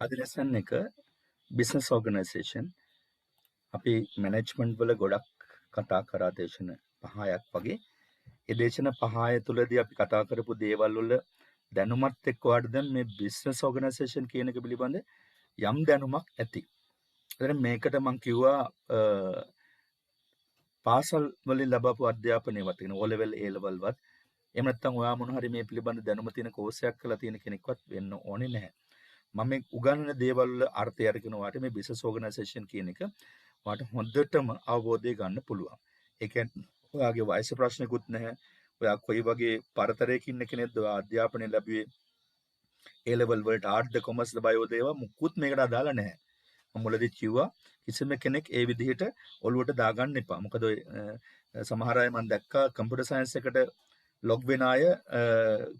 අද ලෙසන් එක business organisation අපි මැනේජ්මන්ට් වල ගොඩක් කතා කරා දේශන 5ක් වගේ. ඒ දේශන 5 තුලදී අපි කතා කරපු දේවල් වල දැනුමත් එක්ක ඔයාලට දැන් මේ බිස්නස් ඕගනයිසේෂන් කියන එක පිළිබඳ යම් දැනුමක් ඇති. ඒතර මේකට මම කිව්වා පාසල් වලින් ලබපු අධ්‍යාපනයවත් කියන O level A level වත් එහෙම නැත්නම් ඔයා මොන හරි මේ පිළිබඳ දැනුම තියෙන කෝස් එකක් කරලා තියෙන කෙනෙක්වත් වෙන්න ඕනේ නැහැ. මම මේ උගන්වන දේවල් වල අර්ථය අරගෙන ඔයාට මේ බිස්නස් ඕගනයිසේෂන් කියන එක ඔයාට හොඳටම අවබෝධය ගන්න පුළුවන්. ඒ කියන්නේ ඔයාගේ වයස ප්‍රශ්නකුත් නැහැ. ඔයා කොයි වගේ පරතරයක ඉන්න කෙනෙක්ද ඔයා අධ්‍යාපනය ලැබුවේ A level වලට ආර්ට්ද කොමර්ස්ද බයෝද ඒවා මුකුත් මේකට අදාළ නැහැ. මම මුලදී කිව්වා කිසිම කෙනෙක් ඒ විදිහට ඔළුවට දාගන්න එපා. මොකද ඔය සමහර අය මම දැක්කා කම්පියුටර් සයන්ස් එකට ලොග් වෙන අය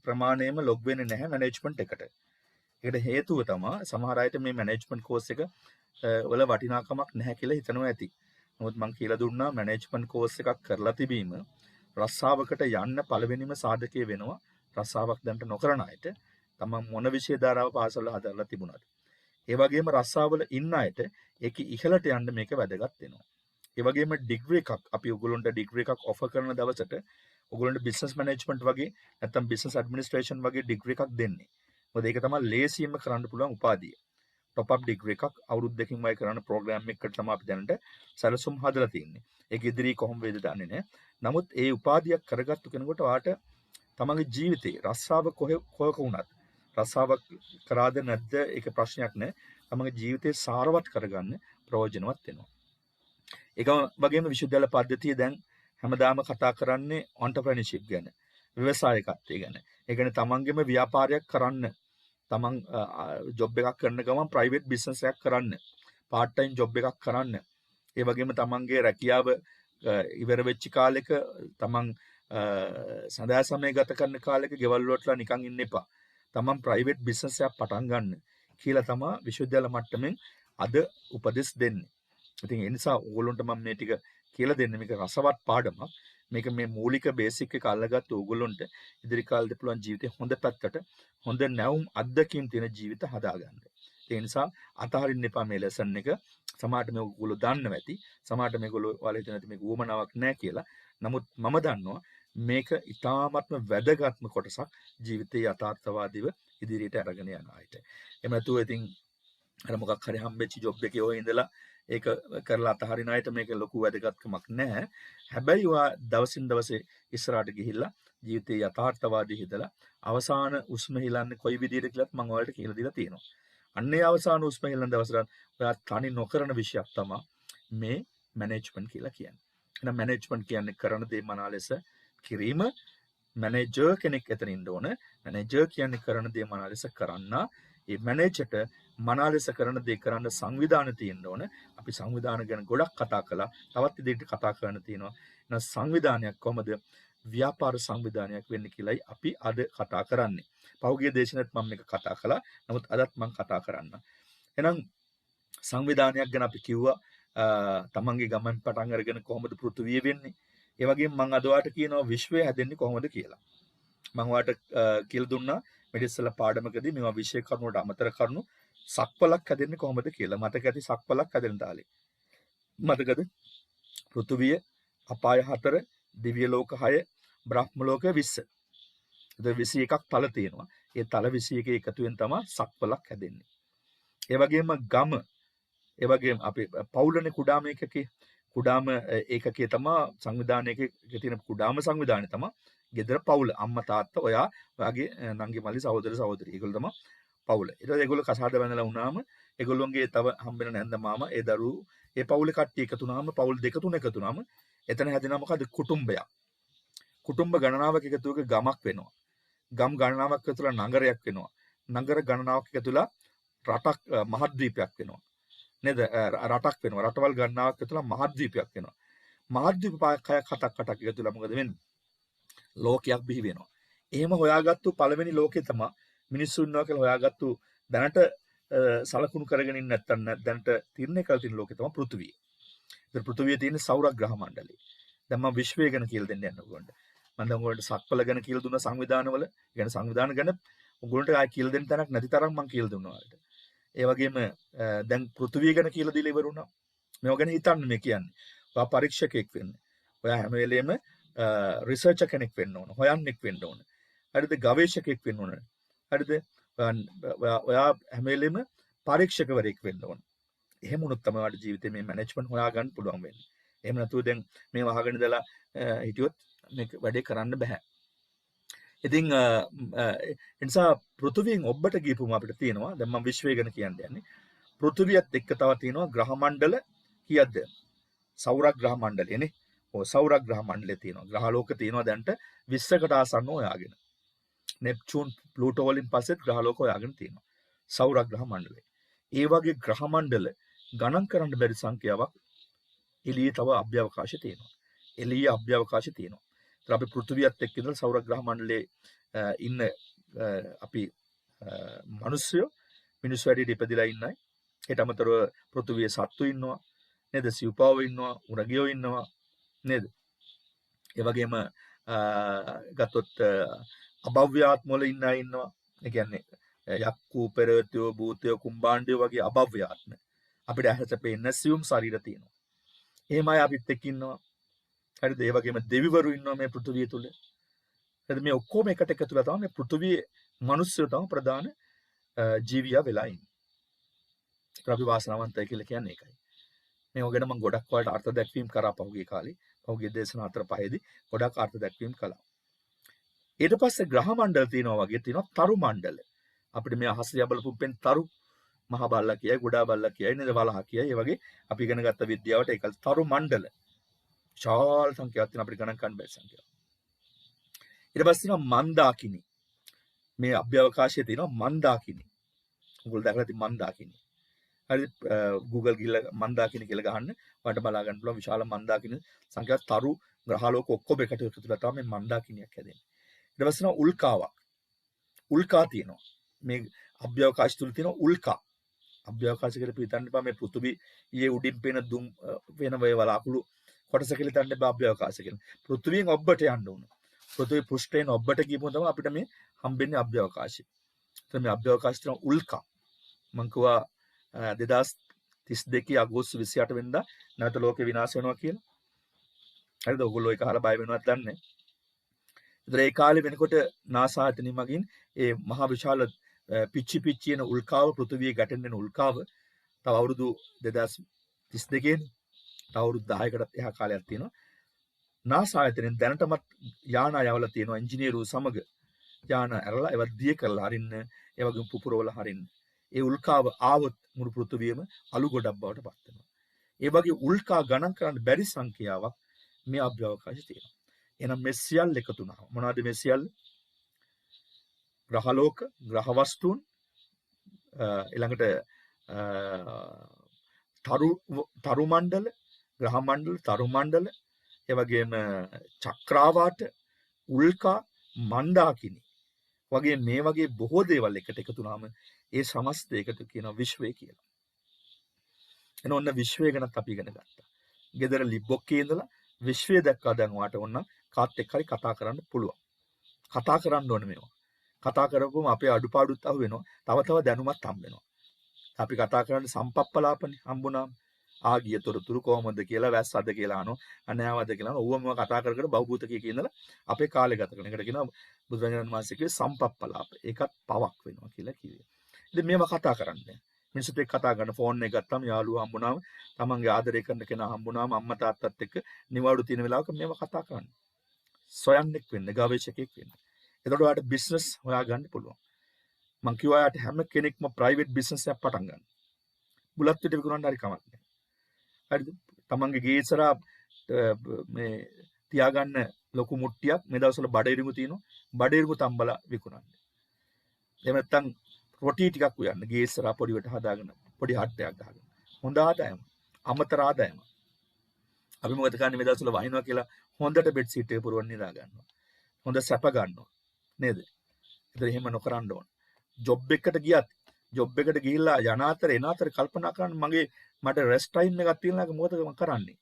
ප්‍රමාණයෙන්ම ලොග් වෙන්නේ නැහැ මැනේජ්මන්ට් එකට. ඒකට හේතුව තමයි සමහර අයට මේ මැනේජ්මන්ට් කෝස් එක වල වටිනාකමක් නැහැ කියලා හිතනවා ඇති. නමුත් මම කියලා දුන්නා මැනේජ්මන්ට් කෝස් එකක් කරලා තිබීම රස්සාවකට යන්න පළවෙනිම සාධකය වෙනවා. රස්සාවක් දැන්ට නොකරන අයට තමන් මොන විෂය ධාරාව පාසල හදලා තිබුණාද. ඒ වගේම රස්සාවල ඉන්න අයට ඒක ඉහළට යන්න මේක වැදගත් වෙනවා. ඒ වගේම ඩිග්‍රී එකක් අපි ඔයගොල්ලන්ට ඩිග්‍රී එකක් ඔෆර් කරන දවසට ඔයගොල්ලන්ට බිස්නස් මැනේජ්මන්ට් වගේ නැත්නම් බිස්නස් ඇඩ්මිනිස්ට්‍රේෂන් වගේ ඩිග්‍රී එකක් දෙන්නේ. මොකද ඒක තමයි ලේසියෙන්ම කරන්න පුළුවන් උපාධිය. টොප් අප් ඩිග්‍රී එකක් අවුරුදු දෙකකින් වයි කරන ප්‍රෝග්‍රෑම් එකකට තමයි අපි දැනට සැලසුම් හදලා තියෙන්නේ. ඒක ඉදිරි කොහොම වේද දන්නේ නැහැ. නමුත් ඒ උපාධියක් කරගත්තු කෙනෙකුට වාට තමන්ගේ ජීවිතේ රස්සාව කොහක වුණත් රස්සාවක් කරාද නැද්ද ඒක ප්‍රශ්නයක් නෑ. තමන්ගේ ජීවිතේ සාරවත් කරගන්න ප්‍රයෝජනවත් වෙනවා. ඒක වගේම විශ්වවිද්‍යාල පද්ධතිය දැන් හැමදාම කතා කරන්නේ entrepreneurship ගැන. ව්‍යවසායකත්වය ගැන. ඒ කියන්නේ තමන්ගේම ව්‍යාපාරයක් කරන්න. තමන් ජොබ් එකක් කරන ගමන් ප්‍රයිවට් බිස්නස් එකක් කරන්න. පාර්ට් ටයිම් ජොබ් එකක් කරන්න. ඒ වගේම තමන්ගේ රැකියාව ඉවර වෙච්ච කාලෙක තමන් සඳහා සමය ගත කරන කාලෙක ගෙවල් වලටලා නිකන් ඉන්න එපා. තමන් ප්‍රයිවට් බිස්නස් එකක් පටන් ගන්න කියලා තමයි විශ්වවිද්‍යාල මට්ටමින් අද උපදෙස් දෙන්නේ. ඉතින් ඒ නිසා ඕගොල්ලන්ට මම මේ ටික කියලා දෙන්නේ මේක රසවත් පාඩමක්. මේක මේ මූලික බේසික් එක අල්ලගත්ත ඕගොල්ලන්ට ඉදිරි කාලෙදී පුළුවන් ජීවිතේ හොඳ පැත්තට හොඳ නැවුම් අත්දැකීම් තියෙන ජීවිත හදාගන්න. ඒ නිසා අතහරින්න එපා මේ ලෙසන් එක. සමහරට මේක ඔයගොල්ලෝ දන්නව ඇති. සමහරට මේගොල්ලෝ ඔයාලා හිතන ඇති මේක උවමනාවක් නැහැ කියලා. නමුත් මම දන්නවා මේක ඉතාමත්ම වැදගත්ම කොටසක් ජීවිතයේ යථාර්ථවාදීව ඉදිරියට අරගෙන යන අයට. එහෙම නැතුව ඉතින් අර මොකක් හරි හම්බෙච්ච ජොබ් එකේ ඔය ඉඳලා ඒක කරලා අතහරින අයට මේක ලොකු වැදගත්කමක් නැහැ. හැබැයි ඔයා දවසින් දවසේ ඉස්සරහට ගිහිල්ලා ජීවිතයේ යථාර්ථවාදී හිතලා අවසාන උස්ම හිලන්නේ කොයි විදිහට කියලාත් මම ඔයාලට කියලා දීලා තියෙනවා. අන්නේ අවසාන උස්ම හිලන දවසට ඔයා තනි නොකරන විෂයක් තමයි මේ මැනේජ්මන්ට් කියලා කියන්නේ. එහෙනම් මැනේජ්මන්ට් කියන්නේ කරන දේ මනා ලෙස කිරීම. මැනේජර් කෙනෙක් එතන ඉන්න ඕන. මැනේජර් කියන්නේ කරන දේ මනා ලෙස කරන්න. ඒ මැනේජර්ට මනා ලෙස කරන දේ කරන්න සංවිධානය තියෙන්න ඕන. අපි සංවිධාන ගැන ගොඩක් කතා කළා. තවත් ඉදිරියට කතා කරන්න තියෙනවා. එහෙනම් සංවිධානයක් කොහමද ව්‍යාපාර සංවිධානයක් වෙන්නේ කියලායි අපි අද කතා කරන්නේ. පහුගිය දේශනෙත් මම මේක කතා කළා. නමුත් අදත් මම කතා කරන්න. එහෙනම් සංවිධානයක් ගැන අපි කිව්වා තමන්ගේ ගමන් පටන් අරගෙන කොහොමද පෘථුවිය වෙන්නේ. ඒ වගේම මම අද ඔයාලට කියනවා විශ්වය හැදෙන්නේ කොහොමද කියලා. මම ඔයාලට කියලා දුන්නා මෙඩිසල පාඩමකදී මේවා විෂය කරුණු වලට අමතර කරුණු සක්වලක් හැදෙන්නේ කොහොමද කියලා. මතක ඇති සක්වලක් හැදෙන තාලේ. මතකද? පෘථුවිය, අපාය 4, දිව්‍ය ලෝක 6, බ්‍රහ්ම ලෝක 20. ඒතර 21ක් තල තියෙනවා. ඒ තල 21 එකතුවෙන් තමයි සක්වලක් හැදෙන්නේ. ඒ වගේම ගම, ඒ වගේම අපි පවුලනේ කුඩාම ඒකකේ. කුඩාම ඒකකයේ තමයි සංවිධානයක තියෙන කුඩාම සංවිධානය තමයි ගෙදර පවුල. අම්මා තාත්තා ඔයා ඔයාගේ නංගි මල්ලි සහෝදර සහෝදරි. ඒගොල්ලෝ තමයි පවුල. ඊට පස්සේ ඒගොල්ලෝ කසාද බැඳලා වුණාම ඒගොල්ලොන්ගේ තව හම්බෙන නැන්ද මාමා ඒ දරුවෝ ඒ පවුලේ කට්ටිය එකතු වුණාම පවුල් දෙක තුන එකතු වුණාම එතන හැදෙනවා මොකද කුටුම්බයක්. කුටුම්බ ගණනාවක් එකතු වෙක ගමක් වෙනවා. ගම් ගණනාවක් එකතු වෙලා නගරයක් වෙනවා. නගර ගණනාවක් එකතු වෙලා රටක් මහද්වීපයක් වෙනවා. නේද? රටක් වෙනවා. රටවල් ගණනාවක් එකතු වෙලා මහද්වීපයක් වෙනවා. මහද්වීප කයක් හතක් අටක් එකතු වෙලා මොකද වෙන්නේ? ලෝකයක් බිහි වෙනවා. එහෙම හොයාගත්තු පළවෙනි ලෝකේ තමයි මිනිස්සු ඉන්නවා කියලා හොයාගත්තු දැනට සලකුණු කරගෙන ඉන්න නැත්තම් දැනට තීරණය කරලා තියෙන ලෝකේ තමයි පෘථුවිය. ඉතින් පෘථුවියේ තියෙන සෞරග්‍රහ මණ්ඩලය. දැන් මම විශ්වය ගැන කියලා දෙන්න යනවා ඔයගොල්ලන්ට. මම දැන් ඔයගොල්ලන්ට සක්වල ගැන කියලා දුන්නා සංවිධානවල. ඒ කියන්නේ සංවිධාන ගැන ඔයගොල්ලන්ට ආයෙ කියලා දෙන්න තරක් නැති තරම් මම කියලා දුන්නා ඔයාලට. ඒ වගේම දැන් පෘථිවිය ගැන කියලා දීලා ඉවරුණා. මේව ගැන හිතන්න මේ කියන්නේ. ඔයා පරීක්ෂකෙක් වෙන්න. ඔයා හැම වෙලෙම රිසර්චර් කෙනෙක් වෙන්න ඕන. හොයන්නෙක් වෙන්න ඕන. හරිද? ගවේෂකෙක් වෙන්න ඕන. හරිද? ඔයා හැම වෙලෙම පරීක්ෂකවරයෙක් වෙන්න ඕන. එහෙම වුණොත් තමයි ඔයාට ජීවිතේ මේ මැනේජ්මන්ට් හොයාගන්න පුළුවන් වෙන්නේ. එහෙම නැතුව දැන් මේ වහගෙන ඉඳලා හිටියොත් මේක වැඩේ කරන්න බෑ. ඉතින් එනිසා පෘථිවියෙන් ඔබට ගිහපුම අපිට තියෙනවා. දැන් මම විශ්වය ගැන කියන්න යන්නේ. පෘථිවියත් එක්ක තව තියෙනවා ග්‍රහ මණ්ඩල කීයක්ද? සෞර ග්‍රහ මණ්ඩලයනේ. ඔය සෞර ග්‍රහ මණ්ඩලය තියෙනවා. ග්‍රහලෝක තියෙනවා දැන්ට 20කට ආසන්නව හොයාගෙන. නෙප්චූන් ප්ලූටෝ වලින් පස්සෙත් ග්‍රහලෝක හොයාගෙන තියෙනවා. සෞර ග්‍රහ මණ්ඩලය. ඒ වගේ ග්‍රහ මණ්ඩල ගණන් කරන්න බැරි සංඛ්‍යාවක් එළියේ තව අභ්‍යවකාශය තියෙනවා. එළියේ අභ්‍යවකාශය තියෙනවා. ඒත් අපි පෘථිවියත් එක්ක ඉඳලා සෞර ග්‍රහ මණ්ඩලයේ ඉන්න අපි මිනිස්සු වැඩියට ඉපදිලා ඉන්නයි. ඒට අමතරව පෘථිවියේ සත්තු ඉන්නවා. නේද? සිව්පාවෝ ඉන්නවා, උරගයෝ ඉන්නවා. නේද? ඒ වගේම ගත්තොත් අභව්‍ය ආත්ම වල ඉන්න අය ඉන්නවා. ඒ කියන්නේ යක්කු, පෙරේතයෝ, භූතයෝ, කුම්භාණ්ඩයෝ වගේ අභව්‍ය ආත්ම. අපිට ඇහැට පේන්න සියුම් ශරීර තියෙනවා. එහෙම අය අපිත් එක්ක ඉන්නවා. හරිද? ඒ වගේම දෙවිවරු ඉන්නවා මේ පෘථිවිය තුල. හරිද? මේ ඔක්කොම එකට එකතු වෙලා තමයි මේ පෘථිවියේ මිනිස්සු තමයි ප්‍රධාන ජීවියා වෙලා ඉන්නේ. අපි වාසනාවන්තයි කියලා කියන්නේ ඒකයි. මේ වගේම මම ගොඩක් වලට අර්ථ දැක්වීම කරා පහුගිය කාලේ. පහුගිය දේශනා 4-5දී ගොඩක් අර්ථ දැක්වීම කළා. ඊට පස්සේ ග්‍රහ මණ්ඩල තියෙනවා වගේ තියෙනවා තරු මණ්ඩල. අපිට මේ අහසේ යබල පුම්පෙන් තරු මහ බල්ලා කියයි, ගොඩා බල්ලා කියයි, නේද? වලහ කියයි. ඒ වගේ අපි ඉගෙන ගත්ත විද්‍යාවට ඒක තරු මණ්ඩල. විශාල සංඛ්‍යාවක් තියෙන අපිට ගණන් කරන්න බැරි සංඛ්‍යාවක්. ඊට පස්සේ තියෙනවා මන්දාකිනි. මේ අභ්‍යවකාශයේ තියෙනවා මන්දාකිනි. ඔයගොල්ලෝ දැකලා තියෙන මන්දාකිනි. හරි Google ගිහලා මන්දාකිනි කියලා ගහන්න ඔයාලට බලා ගන්න පුළුවන් විශාල මන්දාකිනි සංඛ්‍යාවක් තරු ග්‍රහලෝක ඔක්කොම එකට එකතු වෙලා තමයි මන්දාකිනියක් හැදෙන්නේ. ඊට පස්සේ උල්කාවක්. උල්කා තියෙනවා. මේ අභ්‍යවකාශය තුල තියෙන උල්කා. අභ්‍යවකාශය කියලා පිටන්න එපා මේ පෘථිවියේ උඩින් පේන දුම් වෙන වේ වලාකුළු කොටස කියලා හිතන්න එපා අභ්‍යවකාශය කියලා. පෘථිවියෙන් ඔබට යන්න ඕන. පෘථිවි පෘෂ්ඨයෙන් ඔබට ගියපුවම තමයි අපිට මේ හම්බෙන්නේ අභ්‍යවකාශය. එතන මේ අභ්‍යවකාශය තියෙන උල්කා. මම කිව්වා 2032 අගෝස්තු 28 වෙනිදා නැවත ලෝකේ විනාශ වෙනවා කියලා. හරිද? ඔයගොල්ලෝ ඒක අහලා බය වෙනවද දන්නේ? ඒතර ඒ කාලේ වෙනකොට NASA ආයතනෙ මගින් ඒ මහ විශාල පිච්චි එන උල්කාව පෘථිවියේ ගැටෙන උල්කාව තව අවුරුදු 2032 නේ. තව අවුරුදු 10කටත් එහා කාලයක් තියෙනවා. NASA ආයතනෙන් දැනටමත් යාන යවලා තියෙනවා ඉංජිනේරු සමග යාන ඇරලා ඒවත් දිය කරලා හරින්න ඒ වගේම පුපුරවල හරින්න. ඒ උල්කාව ආවොත් මුළු පෘථිවියම අලු ගොඩක් බවට පත් වෙනවා. ඒ වගේ උල්කා ගණන් කරන්න බැරි සංඛ්‍යාවක් මේ අභ්‍යවකාශයේ තියෙනවා. එහෙනම් මේ සියල්ල එකතු වුණා. මොනවද මේ සියල්ල? ග්‍රහලෝක, ග්‍රහ වස්තුන් ඊළඟට තරු මණ්ඩල, ග්‍රහ මණ්ඩල, තරු මණ්ඩල, ඒ වගේම චක්‍රාවාට, උල්කා, මන්දාකිනි වගේ මේ වගේ බොහෝ දේවල් එකට එකතු වුණාම ඒ සමස්තයකට කියනවා විශ්වය කියලා. එන ඔන්න විශ්වය ගැනත් අපි ඉගෙන ගත්තා. ගෙදර ලිබ්බොක්කේ ඉඳලා විශ්වය දැක්කා දැන් ඔයාට ඕන කාත් එක්ක හරි කතා කරන්න පුළුවන්. කතා කරන්න ඕනේ මේවා. කතා කරපුවම අපේ අඩුපාඩුත් අහු වෙනවා. තව දැනුමත් හම්බ වෙනවා. අපි කතා කරන්නේ සම්පප්පලාපනේ හම්බුණාම. ආගිය තොරතුරු කොහොමද කියලා වැස්සද කියලා අහනවා. අනෑවද කියලා අහනවා. ඕවම කතා කර කර බහූතකයේ කියනලා අපේ කාලය ගත කරන එකට කියනවා බුදුරජාණන් වහන්සේ කිව්වේ සම්පප්පලාප. ඒකත් පවක් වෙනවා කියලා කිව්වේ. ඉතින් මේවා කතා කරන්නේ. මිනිස්සුත් එක්ක කතා කරන ෆෝන් එක ගත්තාම යාළුවා හම්බුනාම තමන්ගේ ආදරය කරන කෙනා හම්බුනාම අම්මා තාත්තත් එක්ක නිවාඩු තියෙන වෙලාවක මේවා කතා කරන්න. සොයන්නෙක් වෙන්න, ගවේෂකෙක් වෙන්න. එතකොට ඔයාලට බිස්නස් හොයාගන්න පුළුවන්. මං කිව්වා ඔයාලට හැම කෙනෙක්ම ප්‍රයිවට් බිස්නස් එකක් පටන් ගන්න. බුලත් පිට විකුණන්න හරි කමක් නැහැ. හරිද? තමන්ගේ ගේ ඉස්සරහා මේ තියාගන්න ලොකු මුට්ටියක් මේ දවස්වල බඩිරිමු තියෙනවා. බඩිරිමු තම්බලා විකුණන්න. එහෙම නැත්නම් රොටි ටිකක් උයන්න ගේ ඉස්සරහා පොඩිවට හදාගෙන පොඩි හට්ටයක් ගහගෙන. හොඳ ආදායම. අමතර ආදායම. අපි මොකද කරන්නේ මේ දවස්වල වහිනවා කියලා හොඳට බෙඩ් සීට් එක පුරවන්න නිදා ගන්නවා. හොඳ සැප ගන්නවා. නේද? ඒතර එහෙම නොකරන්න ඕන. ජොබ් එකකට ගියත් ජොබ් එකට ගිහිල්ලා යන අතර එන අතර කල්පනා කරන්න මට රෙස්ට් ටයිම් එකක් තියෙනවා ඒක මොකද මම කරන්නේ?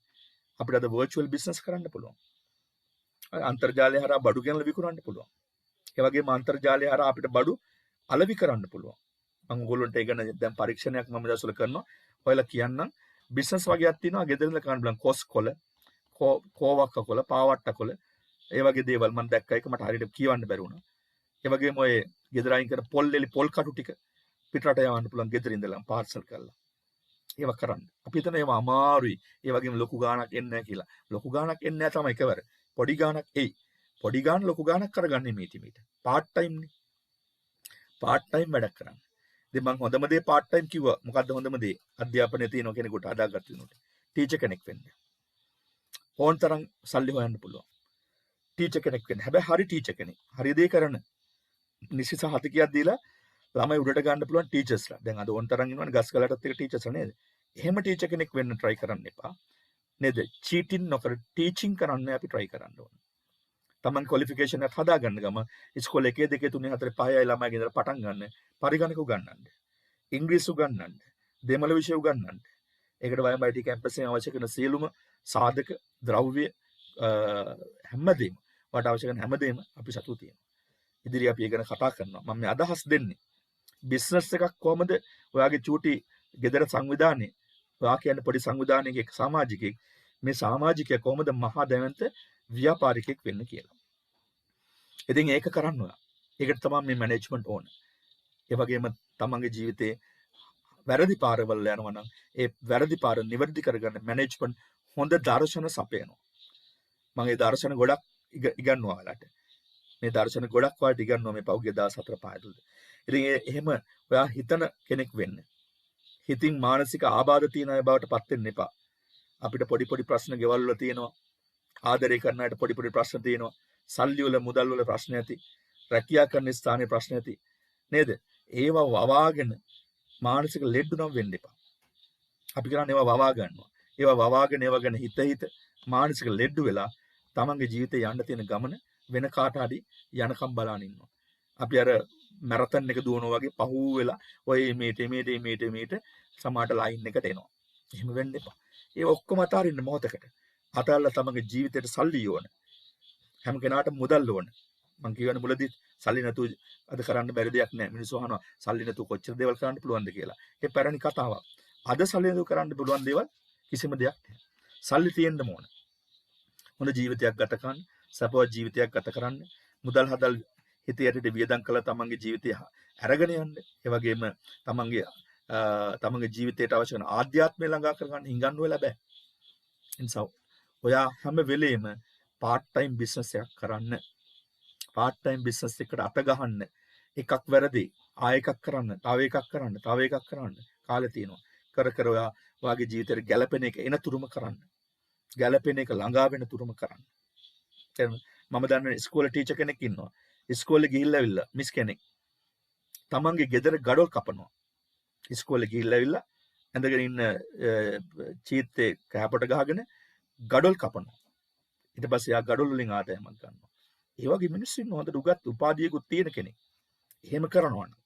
අපිට අද වර්චුවල් බිස්නස් කරන්න පුළුවන්. අන්තර්ජාලය හරහා බඩු ගෙනලා විකුණන්න පුළුවන්. ඒ වගේම අන්තර්ජාලය හරහා අපිට බඩු අලෙවි කරන්න පුළුවන්. මම ඔයගොල්ලන්ට ඒ ගැන දැන් පරීක්ෂණයක් මම දවස්වල කරනවා. ඔයාලා කියන්නම් බිස්නස් වගේක් තියෙනවා ගෙදර ඉඳලා කරන්න බලන්න කොස් කොළ, කෝවක්ක කොළ, පාවට්ට කොළ ඒ වගේ දේවල් මම දැක්ක එක මට හරියට කියවන්න බැරි වුණා. ඒ වගේම ඔය ගෙදර අයින් කරන පොල් කටු ටික පිටරට යවන්න පුළුවන් ගෙදර ඉඳලා පාර්සල් කරලා. ඒවා කරන්න. අපි හිතන ඒවා අමාරුයි. ඒ වගේම ලොකු ගාණක් එන්නේ නැහැ කියලා. ලොකු ගාණක් එන්නේ නැහැ තමයි එකවර. පොඩි ගාණක් එයි. පොඩි ගාණ ලොකු ගාණක් කරගන්නේ මීට. පාර්ට් ටයිම් නේ. පාර්ට් ටයිම් වැඩක් කරන්න. ඉතින් මම හොඳම දේ පාර්ට් ටයිම් කිව්වා. මොකද්ද හොඳම දේ? අධ්‍යාපනයේ තියෙන කෙනෙකුට අදාගත්ත වෙනකොට. ටීචර් කෙනෙක් වෙන්න. ඕන තරම් සල්ලි හොයන්න පුළුවන්. ටීචර් කෙනෙක් වෙන්න. හැබැයි හරි ටීචර් කෙනෙක්. හරි දේ කරන. නිසි සහතිකයක් දීලා ළමයි උඩට ගන්න පුළුවන් ටීචර්ස්ලා. දැන් අද ඕන තරම් ඉන්නවනේ ගස් කලටත් එක ටීචර්ස්ලා නේද? එහෙම ටීචර් කෙනෙක් වෙන්න try කරන්න එපා. නේද? චීටින් නොකර ටීචින් කරන්න අපි try කරන්න ඕන. තමන් ක්වොලිෆිකේෂන් එක හදාගන්න ගම ඉස්කෝලේ 1 2 3 4 5 ළමයි ගෙදර පටන් ගන්න. පරිගණක උගන්වන්න. ඉංග්‍රීසි උගන්වන්න. දෙමළ විෂය උගන්වන්න. ඒකට YMIT කැම්පස් එකෙන් අවශ්‍ය කරන සියලුම සාධක, ද්‍රව්‍ය හැමදේම වට අවශ්‍ය කරන හැමදේම අපි සතු තියෙනවා. ඉදිරිය අපි ඒ ගැන කතා කරනවා. මම මේ අදහස් දෙන්නේ. බිස්නස් එකක් කොහමද ඔයාගේ චූටි ගෙදර සංවිධානයේ ඔයා කියන්නේ පොඩි සංවිධානයක සමාජිකයෙක් මේ සමාජිකයා කොහමද මහා දැවැන්ත ව්‍යාපාරිකයෙක් වෙන්න කියලා. ඉතින් ඒක කරන්න ඔයා. ඒකට තමයි මේ මැනේජ්මන්ට් ඕන. ඒ වගේම තමන්ගේ ජීවිතේ වැරදි පාරවල් යනවා නම් ඒ වැරදි පාර නිවැරදි කරගන්න මැනේජ්මන්ට් හොඳ දර්ශන සපයනවා. මම ඒ දර්ශන ගොඩක් ඉගන්වනවා ඔයාලට. මේ දර්ශන ගොඩක් වාට ඉගන්වනවා මේ පෞද්ගලික 14 5 තුල. ඉතින් එහෙම ඔයා හිතන කෙනෙක් වෙන්න. හිතින් මානසික ආබාධ තියෙන අය බවට පත් වෙන්න එපා. අපිට පොඩි පොඩි ප්‍රශ්න ගෙවල් වල තියෙනවා. ආදරය කරන අයට පොඩි පොඩි ප්‍රශ්න තියෙනවා. සල්ලි වල මුදල් වල ප්‍රශ්න ඇති. රැකියා කරන ස්ථානයේ ප්‍රශ්න ඇති. නේද? ඒවා වවාගෙන මානසික ලෙඩ නම් වෙන්න එපා. අපි කරන්නේ ඒවා වවා ගන්නවා. ඒවා වවාගෙන ඒවා ගැන හිත මානසික ලෙඩ වෙලා තමන්ගේ ජීවිතේ යන්න තියෙන ගමන වෙන කාට හරි යනකම් බලන් ඉන්නවා. අපි අර මැරතන් එක දුවනවා වගේ පහු වෙලා ඔය මේට සමාට ලයින් එකට එනවා. එහෙම වෙන්න එපා. ඒ ඔක්කොම අතාරින්න මොහොතකට. අතාරලා තමන්ගේ ජීවිතේට සල්ලි ඕන. හැම කෙනාටම මුදල් ඕන. මං කියවන මුලදී සල්ලි නැතුව අද කරන්න බැරි දෙයක් නැහැ. මිනිස්සු අහනවා සල්ලි නැතුව කොච්චර දේවල් කරන්න පුළුවන්ද කියලා. ඒ පැරණි කතාවක්. අද සල්ලි නැතුව කරන්න පුළුවන් දේවල් කිසිම දෙයක් නැහැ. සල්ලි තියෙන්න ඕන. හොඳ ජීවිතයක් ගත කරන්න, සපවත් ජීවිතයක් ගත කරන්න, මුදල් හදල් හිතේ යටට වියදම් කළා තමන්ගේ ජීවිතය අරගෙන යන්න. ඒ වගේම තමන්ගේ ජීවිතයට අවශ්‍ය කරන ආධ්‍යාත්මය ළඟා කරගන්න හිඟන්න වෙලා බෑ. එනිසා ඔයා හැම වෙලේම part time business එකක් කරන්න. part time business එකට අත ගහන්න. එකක් වැරදි, ආයෙ එකක් කරන්න, තව එකක් කරන්න, තව එකක් කරන්න. කාලේ තියෙනවා. කර ඔයාගේ ජීවිතේට ගැළපෙන එක එන තුරුම කරන්න. ගැළපෙන එක ළඟා වෙන තුරුම කරන්න. මම දන්න ඉස්කෝලේ ටීචර් කෙනෙක් ඉන්නවා. ඉස්කෝලේ ගිහිල්ලා ඇවිල්ලා මිස් කෙනෙක් තමන්ගේ ගෙදර ගඩොල් කපනවා. ඉස්කෝලේ ගිහිල්ලා ඇවිල්ලා ඇඳගෙන ඉන්න චීත්තේ කැපට ගහගෙන ගඩොල් කපනවා. ඊට පස්සේ යා ගඩොල් වලින් ආදායමක් ගන්නවා. ඒ වගේ මිනිස්සු ඉන්න හොඳට උගත් උපාධියකුත් තියෙන කෙනෙක්. එහෙම කරනවා නම්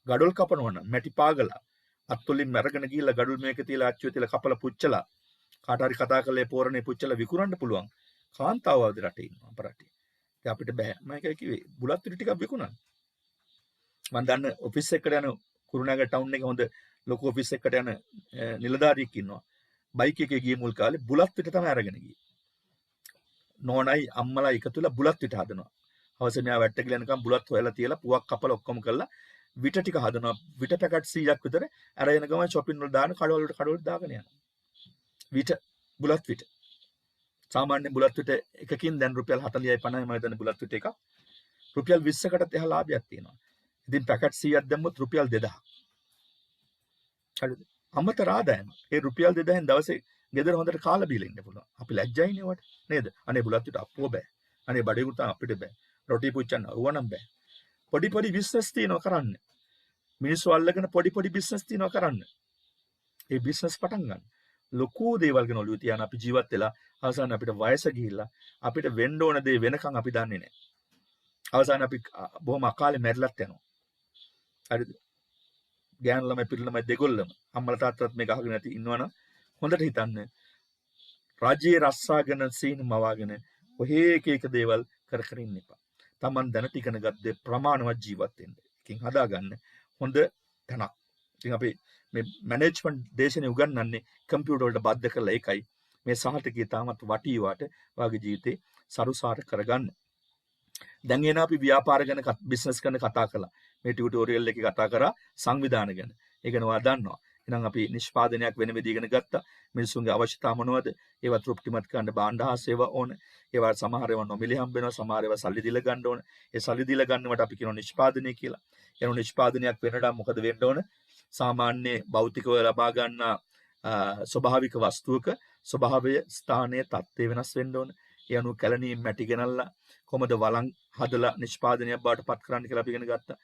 ගඩොල් කපනවා නම් මැටි පාගලා අත්වලින් මැරගෙන ගිහිල්ලා ගඩොල් මේක තියලා අච්චුවේ තියලා කපලා පුච්චලා කාට හරි කතා කරලා ඒ පෝරණේ පුච්චලා විකුණන්න පුළුවන්. කාන්තාව ආවද රටේ ඉන්නවා අපරටේ. ඉතින් අපිට බෑ. මම ඒකයි කිව්වේ බුලත් පිටි ටිකක් විකුණන්න. මම දන්න ඔෆිස් එකකට යන කුරුණෑගල ටවුන් එකේ හොඳ ලොකු ඔෆිස් එකකට යන නිලධාරියෙක් ඉන්නවා. බයික් එකේ ගිය මුල් කාලේ බුලත් පිට තමයි අරගෙන ගියේ. නෝනයි අම්මලා එකතු වෙලා බුලත් පිට හදනවා. අවශ්‍ය මෙයා වැට්ට ගිල යනකම් බුලත් හොයලා තියලා පුවක් කපලා ඔක්කොම කරලා විට ටික හදනවා. විට පැකට් 100ක් විතර අරගෙන ගමන් shopping වල දාන කඩවලට දාගෙන යනවා. විට බුලත් විට. සාමාන්‍ය බුලත් විට එකකින් දැන් රුපියල් 40යි 50යි මම හිතන්නේ බුලත් විට එකක්. රුපියල් 20කටත් එහා ලාභයක් තියෙනවා. ඉතින් පැකට් 100ක් දැම්මොත් රුපියල් 2000ක්. හරිද? අමතර ආදායම. ඒ රුපියල් 2000න් දවසේ ගෙදර හොඳට කාලා බීලා ඉන්න පුළුවන්. අපි ලැජ්ජයිනේ වට. නේද? අනේ බුලත් විට අප්පුව බෑ. අනේ බඩේකුත් අපිට බෑ. රොටි පුච්චන්න ඕවනම් බෑ. පොඩි පොඩි බිස්නස් තියනවා කරන්න. මිනිස්සු අල්ලගෙන පොඩි පොඩි බිස්නස් තියනවා කරන්න. ඒ බිස්නස් පටන් ගන්න. ලොකු දේවල් ගැන ඔළුවේ තියාන අපි ජීවත් වෙලා අවසාන අපිට වයස ගිහිල්ලා අපිට වෙන්න ඕන දේ වෙනකන් අපි දන්නේ නැහැ. අවසාන අපි බොහොම අකාලේ මැරිලත් යනවා. හරිද? ගෑනු ළමයි පිරිමි ළමයි දෙගොල්ලම අම්මලා තාත්තලාත් මේක අහගෙන නැති ඉන්නවනම් හොඳට හිතන්න. රාජ්‍යයේ රස්සාගෙන සීන මවාගෙන ඔහේ එක දේවල් කර ඉන්න එපා. Taman දැනට ඉගෙන ගත්තේ ප්‍රමාණවත් ජීවත් වෙන්න. එකකින් හදාගන්න හොඳ තැනක්. ඉතින් අපි මේ මැනේජ්මන්ට් දේශනේ උගන්වන්නේ කම්පියුටර් වලට බද්ධ කරලා ඒකයි. මේ සහතිකය තාමත් වටීවාට වාගේ ජීවිතේ සරුසාර කරගන්න. දැන් එන අපි ව්‍යාපාර ගැන බිස්නස් ගැන කතා කළා. මේ ටියුටෝරියල් එකේ කතා කරා සංවිධාන ගැන. ඒක නවා දන්නවා. එහෙනම් අපි නිෂ්පාදනයක් වෙන විදිහකට ගත්තා. මිනිසුන්ගේ අවශ්‍යතා මොනවද? ඒවා තෘප්තිමත් කරන්න භාණ්ඩ හා සේවා ඕන. ඒවා සමහර ඒවා නොමිලේ හම්බ වෙනවා. සමහර ඒවා සල්ලි දීලා ගන්න ඕන. ඒ සල්ලි දීලා ගන්නවට අපි කියනවා නිෂ්පාදනය කියලා. එන නිෂ්පාදනයක් වෙනට මොකද වෙන්න ඕන? සාමාන්‍ය භෞතිකව ලබා ගන්න ස්වභාවික වස්තුවක ස්වභාවය ස්ථානයේ තත්ත්වය වෙනස් වෙන්න ඕන. ඒ අනුව කැලණින් මැටි ගෙනල්ලා කොහොමද වළං හදලා නිෂ්පාදනයක් බවට පත් කරන්න කියලා අපි ඉගෙන ගත්තා.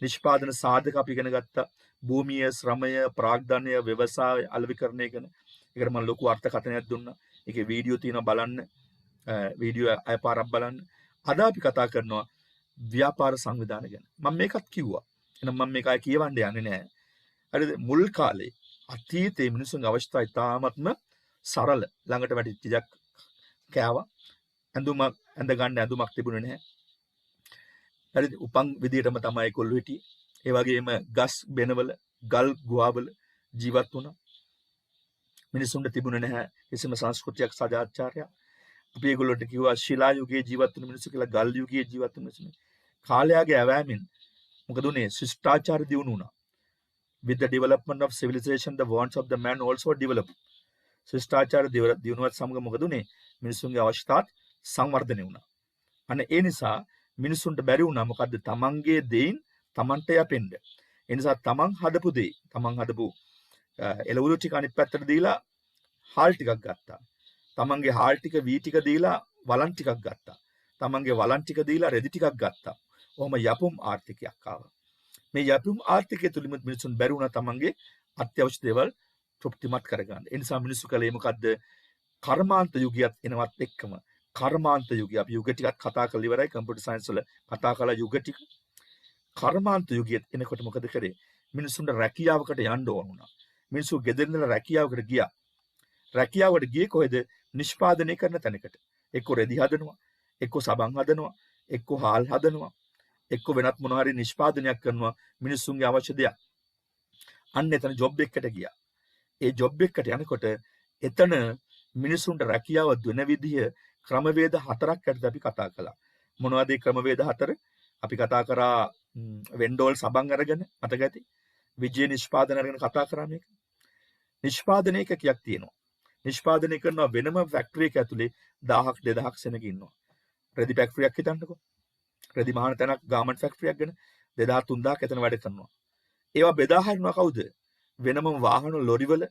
නිෂ්පාදන සාධක අපි ඉගෙන ගත්තා. භූමිය, ශ්‍රමය, ප්‍රාග්ධනය, ව්‍යවසාය අලෙවිකරණය ගැන. ඒකට මම ලොකු අර්ථකථනයක් දුන්නා. ඒකේ වීඩියෝ තියෙනවා බලන්න. වීඩියෝ අයපාරක් බලන්න. අද අපි කතා කරනවා ව්‍යාපාර සංවිධාන ගැන. මම මේකත් කිව්වා. එහෙනම් මම මේක අය කියවන්න යන්නේ නැහැ. හරිද? මුල් කාලේ අතීතයේ මිනිසුන්ගේ අවශ්‍යතා ඉතාමත්ම සරල ළඟට වැටිච්ච දෙයක් කෑවා. ඇඳ ගන්න ඇඳුමක් තිබුණේ නැහැ. හරිද? උපන් විදියටම තමයි ඒගොල්ලෝ හිටියේ. ඒ වගේම ගස් බෙනවල, ගල් ගුහාවල ජීවත් වුණා. මිනිසුන්ට තිබුණේ නැහැ කිසිම සංස්කෘතියක් සදාචාරයක්. අපි ඒගොල්ලන්ට කිව්වා ශිලා යුගයේ ජීවත් වෙන මිනිස්සු කියලා. ගල් යුගයේ ජීවත් වෙන මිනිස්සු. කාලයාගේ ඇවෑමෙන් මොකද උනේ? ශිෂ්ටාචාර දියුණු වුණා. With the development of civilization, the wants of the man also developed. ශිෂ්ටාචාර දියුණුවත් සමග මොකද උනේ? මිනිසුන්ගේ අවශ්‍යතාත් සංවර්ධනය වුණා. අන්න ඒ නිසා මිනිසුන්ට බැරි වුණා මොකද්ද? තමන්ගේ දේයින් තමන්ට යපෙන්න. ඒ නිසා තමන් හදපු දේ, තමන් හදපු එළවලු ටික අනිත් පැත්තට දීලා හාල් ටිකක් ගත්තා. තමන්ගේ හාල් ටික වී ටික දීලා වලන් ටිකක් ගත්තා. තමන්ගේ වලන් ටික දීලා රෙදි ටිකක් ගත්තා. ඔහොම යපුම් ආර්ථිකයක් ආවා. මේ යපුම් ආර්ථිකය තුලින් මිනිසුන් බැරි වුණා තමන්ගේ අත්‍යවශ්‍ය දේවල් තෘප්තිමත් කරගන්න. ඒ නිසා මිනිස්සු කලේ මොකද්ද? කර්මාන්ත යුගයත් එනවත් එක්කම කර්මාන්ත යුගය අපි යුග ටිකක් කතා කරලා ඉවරයි. කම්පියුටර් සයන්ස් වල කතා කළා යුග ටික. කර්මාන්ත යුගයත් එනකොට මොකද කරේ? මිනිසුන්ට රැකියාවකට යන්න ඕන වුණා. මිනිස්සු ගෙදරින් ඉඳලා රැකියාවකට ගියා. රැකියාවට ගියේ කොහෙද? නිෂ්පාදනය කරන තැනකට. එක්ක රෙදි හදනවා, එක්ක සබන් හදනවා, එක්ක හාල් හදනවා, එක්ක වෙනත් මොනවා හරි නිෂ්පාදනයක් කරනවා මිනිස්සුන්ගේ අවශ්‍ය දෙයක්. අන්න එතන ජොබ් එකකට ගියා. ඒ ජොබ් එකට යනකොට එතන මිනිසුන්ට රැකියාව දෙන විදිහ ක්‍රමවේද 4ක් යටතේ අපි කතා කළා. මොනවද ඒ ක්‍රමවේද 4? අපි කතා කරා වෙන්ඩෝල් සබන් අරගෙන මතක ඇති. විජේ නිෂ්පාදන අරගෙන කතා කරා මේක. නිෂ්පාදන එකකයක් තියෙනවා. නිෂ්පාදනය කරන වෙනම ෆැක්ටරි එක ඇතුලේ 1000ක් 2000ක් සෙනග ඉන්නවා. රෙදි ෆැක්ටරියක් හිතන්නකෝ. රෙදි මහාන තැනක් ගාමන්ට් ෆැක්ටරියක් ගැන 2000 3000ක් එතන වැඩ කරනවා. ඒවා බෙදා හරිනවා කවුද? වෙනම වාහන ලොරිවල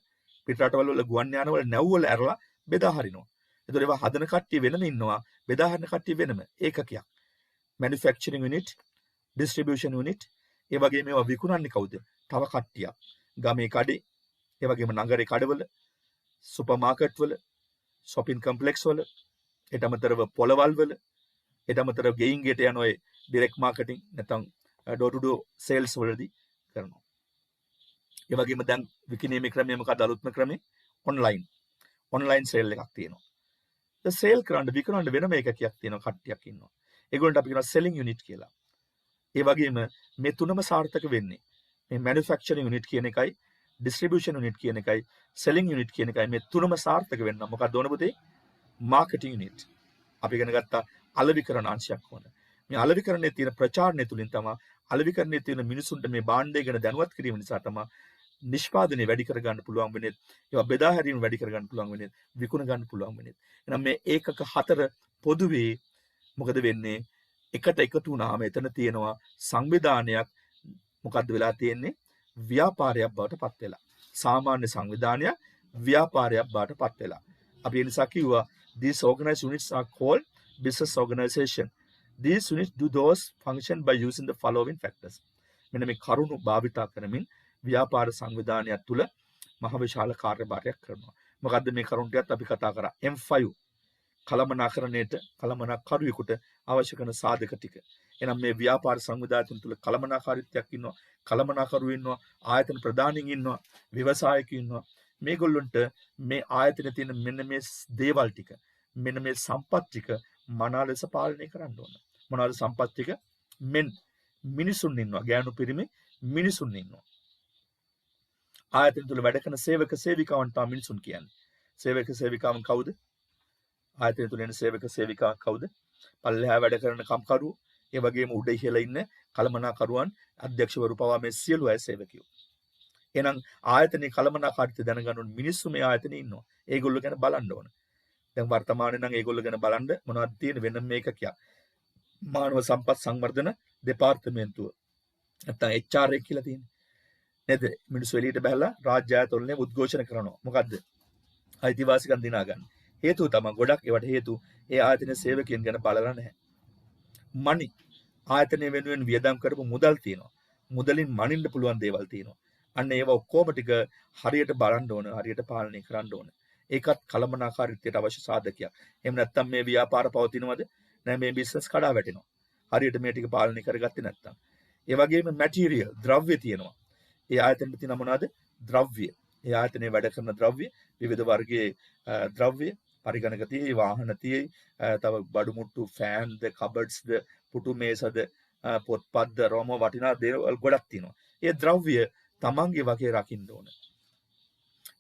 පිටරටවල වල ගුවන් යානවල නැව්වල ඇරලා බෙදා හරිනවා. ඒතකොට ඒවා හදන කට්ටිය වෙනම ඉන්නවා, බෙදා හරින කට්ටිය වෙනම ඒකකයක්. manufacturing unit, distribution unit, ඒ වගේ මේවා විකුණන්නේ කවුද? තව කට්ටියක්. ගමේ කඩේ, ඒ වගේම නගරේ කඩවල, සුපර් මාකට් වල, shopping complex වල, ඊට අමතරව පොළවල් වල, ඊට අමතරව ගෙයින් ගෙට යන ඔය direct marketing නැත්නම් door to door sales වලදී කරනවා. ඒ වගේම දැන් විකිණීමේ ක්‍රමය මොකක්ද? අලුත්ම ක්‍රමේ ඔන්ලයින් සේල් එකක් තියෙනවා. ඒ සේල් කරන්න විකුණන්න වෙනම එකකයක් තියෙනවා, කට්ටියක් ඉන්නවා. ඒගොල්ලන්ට අපි කියනවා selling unit කියලා. ඒ වගේම මේ තුනම සාර්ථක වෙන්නේ මේ manufacturing unit කියන එකයි, distribution unit කියන එකයි, selling unit කියන එකයි. මේ තුනම සාර්ථක වෙන්න මොකක්ද ඕන පුතේ? marketing unit. අපි ඉගෙන ගත්තා අලෙවිකරණ අංශයක් ඕන. මේ අලෙවිකරණයේ තියෙන ප්‍රචාරණය තුලින් තමයි අලෙවිකරණයේ තියෙන මිනිසුන්ට මේ භාණ්ඩය ගැන දැනුවත් කිරීම නිසා තමයි නිෂ්පාදනය වැඩි කර ගන්න පුළුවන් වෙන්නේ. ඒවා බෙදා හැරීම වැඩි කර ගන්න පුළුවන් වෙන්නේ. විකුණ ගන්න පුළුවන් වෙන්නේ. එහෙනම් මේ ඒකක 4 පොදුවේ මොකද වෙන්නේ? එකට එකතු වුණාම එතන තියෙනවා සංවිධානයක්. මොකද්ද වෙලා තියෙන්නේ? ව්‍යාපාරයක් බවට පත් වෙලා. සාමාන්‍ය සංවිධානයක් ව්‍යාපාරයක් බවට පත් වෙලා. අපි ඒ නිසා කිව්වා these organized units are called business organization. These units do those function by using the following factors. මෙන්න මේ කරුණු භාවිතා කරමින් ව්‍යාපාර සංවිධානයක් තුල මහ විශාල කාර්යභාරයක් කරනවා. මොකද්ද මේ කරුණු ටිකත් අපි කතා කරා. M5 කළමනාකරණයට කළමනාකරුවෙකුට අවශ්‍ය කරන සාධක ටික. එහෙනම් මේ ව්‍යාපාර සංවිධානය තුල කළමනාකාරීත්වයක් ඉන්නවා, කළමනාකරුවෝ ඉන්නවා, ආයතන ප්‍රධානීන් ඉන්නවා, ව්‍යවසායකයෝ ඉන්නවා. මේගොල්ලොන්ට මේ ආයතනයේ තියෙන මෙන්න මේ දේවල් ටික, මෙන්න මේ සම්පත් ටික මනා ලෙස පාලනය කරන්න ඕන. මොනවාද සම්පත් ටික? මිනිසුන් ඉන්නවා, ගෑනු පිරිමි මිනිසුන් ඉන්නවා. ආයතන තුල වැඩ කරන සේවක සේවිකාවන් තමයි මිනිසුන් කියන්නේ. සේවක සේවිකාවන් කවුද? ආයතන තුල ඉන්න සේවක සේවිකා කවුද? පල්ලෙහා වැඩ කරන කම්කරුවෝ, ඒ වගේම උඩ ඉහළ ඉන්න කළමනාකරුවන්, අධ්‍යක්ෂවරු පවා මේ සියලු අය සේවකයෝ. එහෙනම් ආයතනයේ කළමනාකාරීත්වය දැනගන්න ඕන මිනිස්සු මේ ආයතනයේ ඉන්නවා. ඒගොල්ලෝ ගැන බලන්න ඕන. දැන් වර්තමානයේ නම් ඒගොල්ලෝ ගැන බලන්න මොනවද තියෙන වෙනම මේකකයක්. මානව සම්පත් සංවර්ධන දෙපාර්තමේන්තුව. නැත්නම් HR එක කියලා තියෙන්නේ. නේද? මිනිස්සු එළියට බහලා රාජ්‍ය ආයතනවල උද්ඝෝෂණ කරනවා. මොකද්ද? අයිතිවාසිකම් දිනා ගන්න. හේතුව තමයි ගොඩක් ඒවට හේතු ඒ ආයතන සේවකයන් ගැන බලලා නැහැ. මනි ආයතනය වෙනුවෙන් වියදම් කරපු මුදල් තියෙනවා. මුදලින් මනින්න පුළුවන් දේවල් තියෙනවා. අන්න ඒවා ඔක්කොම ටික හරියට බලන්න ඕන, හරියට පාලනය කරන්න ඕන. ඒකත් කළමනාකාරීත්වයට අවශ්‍ය සාධකයක්. එහෙම නැත්නම් මේ ව්‍යාපාර පවතිනවද? නෑ මේ බිස්නස් කඩා වැටෙනවා. හරියට මේ ටික පාලනය කරගත්තේ නැත්නම්. ඒ වගේම මැටීරියල් ද්‍රව්‍ය තියෙනවා. ඒ ආයතනෙ තියෙන මොනවද? ද්‍රව්‍ය. ඒ ආයතනයේ වැඩ කරන ද්‍රව්‍ය, විවිධ වර්ගයේ ද්‍රව්‍ය, පරිගණක තියෙයි, වාහන තියෙයි, තව බඩු මුට්ටු, ෆෑන්ද, කබඩ්ස්ද, පුටු මේසද, පොත්පත්ද, රොම වටිනා දේවල් ගොඩක් තියෙනවා. ඒ ද්‍රව්‍ය තමන්ගේ වගේ රකින්න ඕන.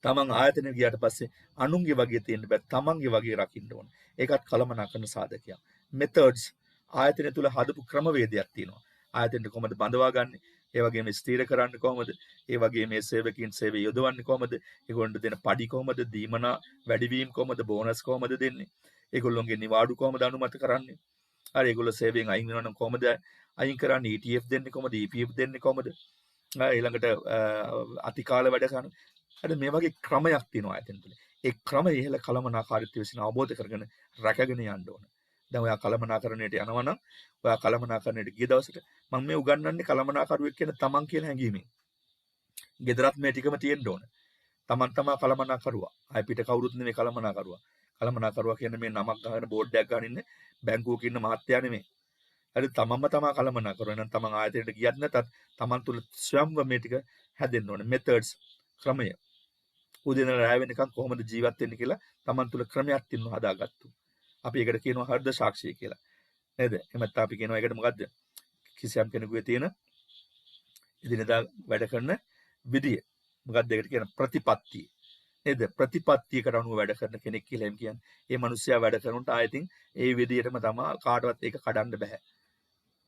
තමන් ආයතනෙ ගියාට පස්සේ අනුන්ගේ වගේ තියෙන්න බෑ. තමන්ගේ වගේ රකින්න ඕන. ඒකත් කළමනාකරන සාධකයක්. මෙතඩ්ස් ආයතනය තුල හදපු ක්‍රමවේදයක් තියෙනවා. ආයතනට කොහොමද බඳවා ගන්නෙ? ඒ වගේම ස්ථීර කරන්නේ කොහොමද? ඒ වගේම මේ සේවකයන් සේවය යොදවන්නේ කොහොමද? ඒගොල්ලන්ට දෙන පඩි කොහොමද? දීමනා වැඩිවීම කොහොමද? බෝනස් කොහොමද දෙන්නේ? ඒගොල්ලොන්ගේ නිවාඩු කොහොමද අනුමත කරන්නේ? හරි ඒගොල්ලෝ සේවයෙන් අයින් වෙනවා නම් කොහොමද අයින් කරන්නේ? ETF දෙන්නේ කොහොමද? EPF දෙන්නේ කොහොමද? ඊළඟට අතිකාල වැඩ කරන. හරි මේ වගේ ක්‍රමයක් තියෙනවා ආයතන තුල. ඒ ක්‍රමය ඉහළ කළමනාකාරීත්වය විසින් අවබෝධ කරගෙන රැකගෙන යන්න ඕන. දැන් ඔයා කළමනාකරණයට යනවා නම් ඔයා කළමනාකරණයට ගිය දවසට මම මේ උගන්වන්නේ කළමනාකරුවෙක් කියන තමන් කියන හැඟීමෙන්. ගෙදරත් මේ ටිකම තියෙන්න ඕන. තමන් තමා කළමනාකරුවා. ආයි පිට කවුරුත් නෙමෙයි කළමනාකරුවා. කළමනාකරුවා කියන්නේ මේ නමක් ගහගෙන බෝඩ් එකක් ගහන ඉන්නේ බැංකුවක ඉන්න මහත්තයා නෙමෙයි. හරි තමන්ම තමා කළමනාකරුවා. එහෙනම් තමන් ආයතනයට ගියත් නැතත් තමන් තුල ස්වයම්ව මේ ටික හැදෙන්න ඕන. මෙතඩ්ස් ක්‍රමය. උදේ ඉඳලා රැය වෙනකන් කොහොමද ජීවත් වෙන්නේ කියලා තමන් තුල ක්‍රමයක් තියෙනවා හදාගත්තු. අපි ඒකට කියනවා හෘද සාක්ෂිය කියලා. නේද? එහෙම නැත්නම් අපි කියනවා ඒකට මොකද්ද? කිසියම් කෙනෙකුගේ තියෙන එදිනෙදා වැඩ කරන විදිය. මොකක්ද ඒකට කියන ප්‍රතිපත්තිය. නේද? ප්‍රතිපත්තියකට අනුව වැඩ කරන කෙනෙක් කියලා එම් කියන්නේ. ඒ මිනිස්සයා වැඩ කරනට ආයෙත් ඒ විදියටම තමයි කාටවත් ඒක කඩන්න බෑ.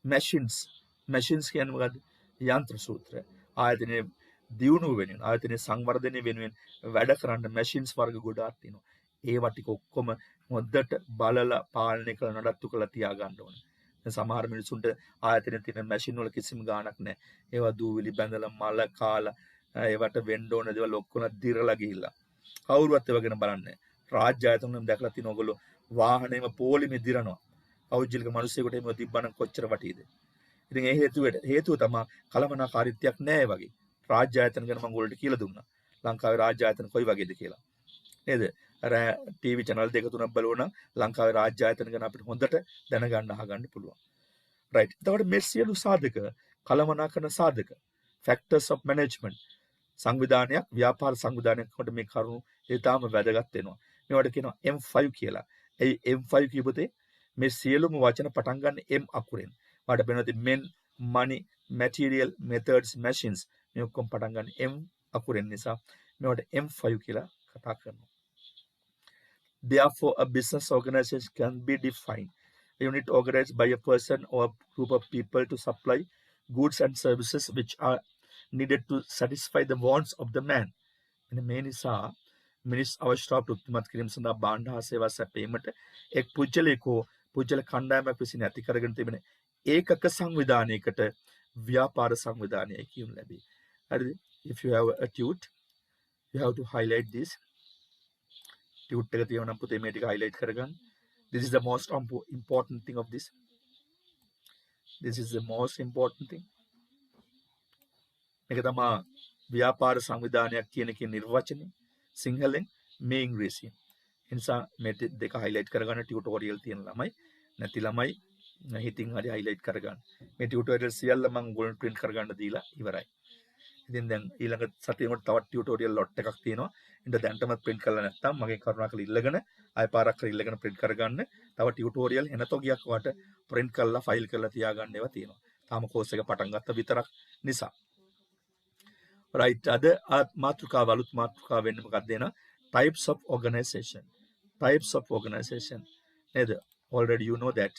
මැෂින්ස් කියන්නේ මොකද්ද? යන්ත්‍ර සූත්‍ර. ආයතනයේ දියුණුව වෙනුවෙන්, ආයතනයේ සංවර්ධනය වෙනුවෙන් වැඩ කරන්න මැෂින්ස් වර්ග ගොඩාක් තියෙනවා. ඒවා ටික ඔක්කොම හොද්දට බලලා පාලනය කරලා නඩත්තු කරලා තියාගන්න ඕනේ. දැන් සමහර මිනිසුන්ට ආයතනයේ තියෙන මැෂින් වල කිසිම ගාණක් නැහැ. ඒවා දූවිලි බැඳලා මල කාලා ඒවට වෙන්න ඕන දේවල් ඔක්කොම දිරලා ගිහිල්ලා. කවුරුවත් ඒව ගැන බලන්නේ නැහැ. රාජ්‍ය ආයතන වලින් දැකලා තියෙන ඕගොල්ලෝ වාහනේම පොලිමේ දිරනවා. පෞද්ගලික මිනිස්සුෙකුට එහෙම තිබ්බනම් කොච්චර වටීද? ඉතින් ඒ හේතුව තමයි කලමනාකාරීත්වයක් නැහැ වගේ. රාජ්‍ය ආයතන ගැන මම ඔයගොල්ලන්ට කියලා දුන්නා. ලංකාවේ රාජ්‍ය ආයතන කොයි වගේද කියලා. නේද? අර ටීවී channel දෙක තුනක් බලුවා නම් ලංකාවේ රාජ්‍ය ආයතන ගැන අපිට හොඳට දැනගන්න අහගන්න පුළුවන්. right. එතකොට මේ සියලු සාධක කළමනාකරන සාධක factors of management සංවිධානයක් ව්‍යාපාර සංවිධානයක් කොට මේ කරුණු ඒ තාම වැදගත් වෙනවා. මේවට කියනවා M5 කියලා. ඒ M5 කියපොතේ මේ සියලුම වචන පටන් ගන්න M අකුරෙන්. වාට වෙනවාද men, money, material, methods, machines මේ ඔක්කොම පටන් ගන්න M අකුරෙන් නිසා මේවට M5 කියලා කතා කරනවා. Therefore, a business organization can be defined. A unit organized by a person or a group of people to supply goods and services which are needed to satisfy the wants of the man. එන මේ නිසා මිනිස් අවශ්‍යතාව තෘප්තිමත් කිරීම සඳහා භාණ්ඩ හා සේවා සැපයීමට එක් පුජ්‍යලයකෝ පුජ්‍යල කණ්ඩායමක් විසින් ඇති කරගෙන තිබෙන ඒකක සංවිධානයකට ව්‍යාපාර සංවිධානය කියනු ලැබේ. හරිද? If you have a tute, you have to highlight this. Tute එක තියෙනවා නම් පුතේ මේ ටික highlight කරගන්න. This is the most important thing of this. This is the most important thing. මේක තමයි ව්‍යාපාර සංවිධානයක් කියන එකේ නිර්වචනය සිංහලෙන් මේ ඉංග්‍රීසියෙන්. ඒ නිසා මේ දෙක highlight කරගන්න ටියුටෝරියල් තියෙන ළමයි නැති ළමයි හිතින් හරි highlight කරගන්න. මේ ටියුටෝරියල් සියල්ල මම ඔයගොල්ලන්ට print කරගන්න දීලා ඉවරයි. ඉතින් දැන් ඊළඟ සතියේකට තවත් ටියුටෝරියල් lot එකක් තියෙනවා. ඉතින් දැන්ටම print කරලා නැත්නම් මගේ කරුණාකරලා ඉල්ලගෙන ආය පාරක් කරලා ඉල්ලගෙන print කරගන්න. තව ටියුටෝරියල් එනතොගියක් වට print කරලා file කරලා තියාගන්න ඒවා තියෙනවා. තාම course එක පටන් ගත්ත විතරක් නිසා. right අද මාතෘකාව අලුත් මාතෘකාව වෙන්නේ මොකක්ද දෙන types of organization නේද already you know that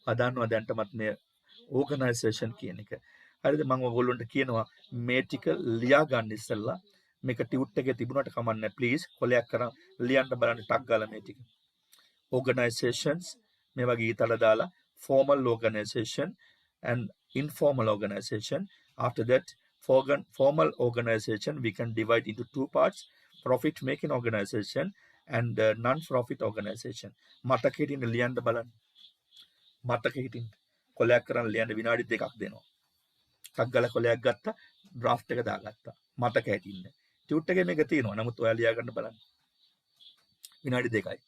අදන්නවා දැන්ටමත් මේ organization කියන එක හරිද මම ඔයගොල්ලන්ට කියනවා මේ ටික ලියා ගන්න ඉස්සෙල්ලා මේක ටියුට් එකේ තිබුණාට කමන්නේ ප්ලීස් කොලයක් කරන් ලියන්න බලන්න ටක් ගාලා මේ ටික organizations මේ වගේ ඊතල දාලා formal organization and informal organization after that formal organization we can divide into two parts profit making organization and non-profit organization මතක හිටින්න ලියන්න බලන්න මතක හිටින්න කොලයක් කරන් ලියන්න විනාඩි 2ක් දෙනවා ටක් ගාලා කොලයක් ගත්තා ඩ්‍රාෆ්ට් එක දාගත්තා මතක හිටින්න ටියුට් එකේ මේක තියෙනවා නමුත් ඔයාලා ලියා ගන්න බලන්න විනාඩි 2යි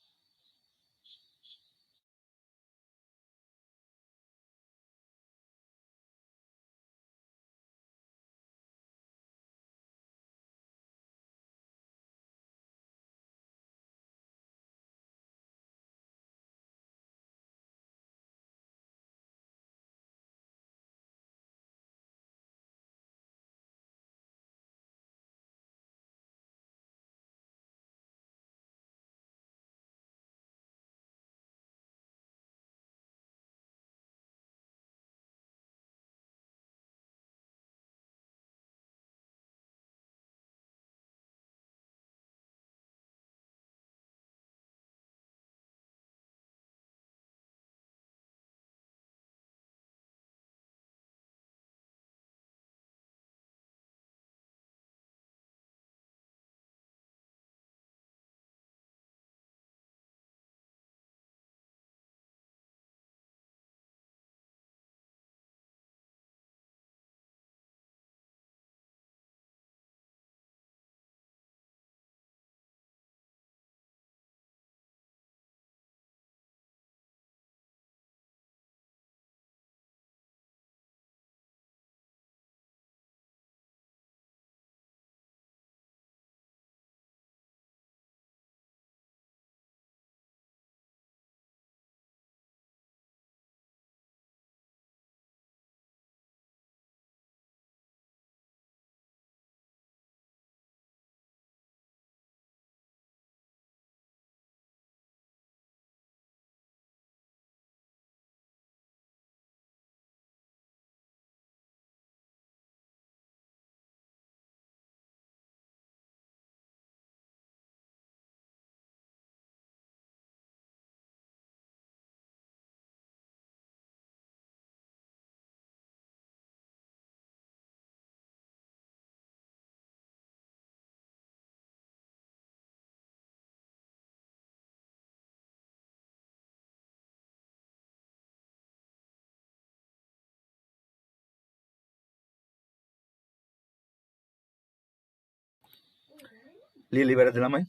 ලියලා ඉවරද ළමයි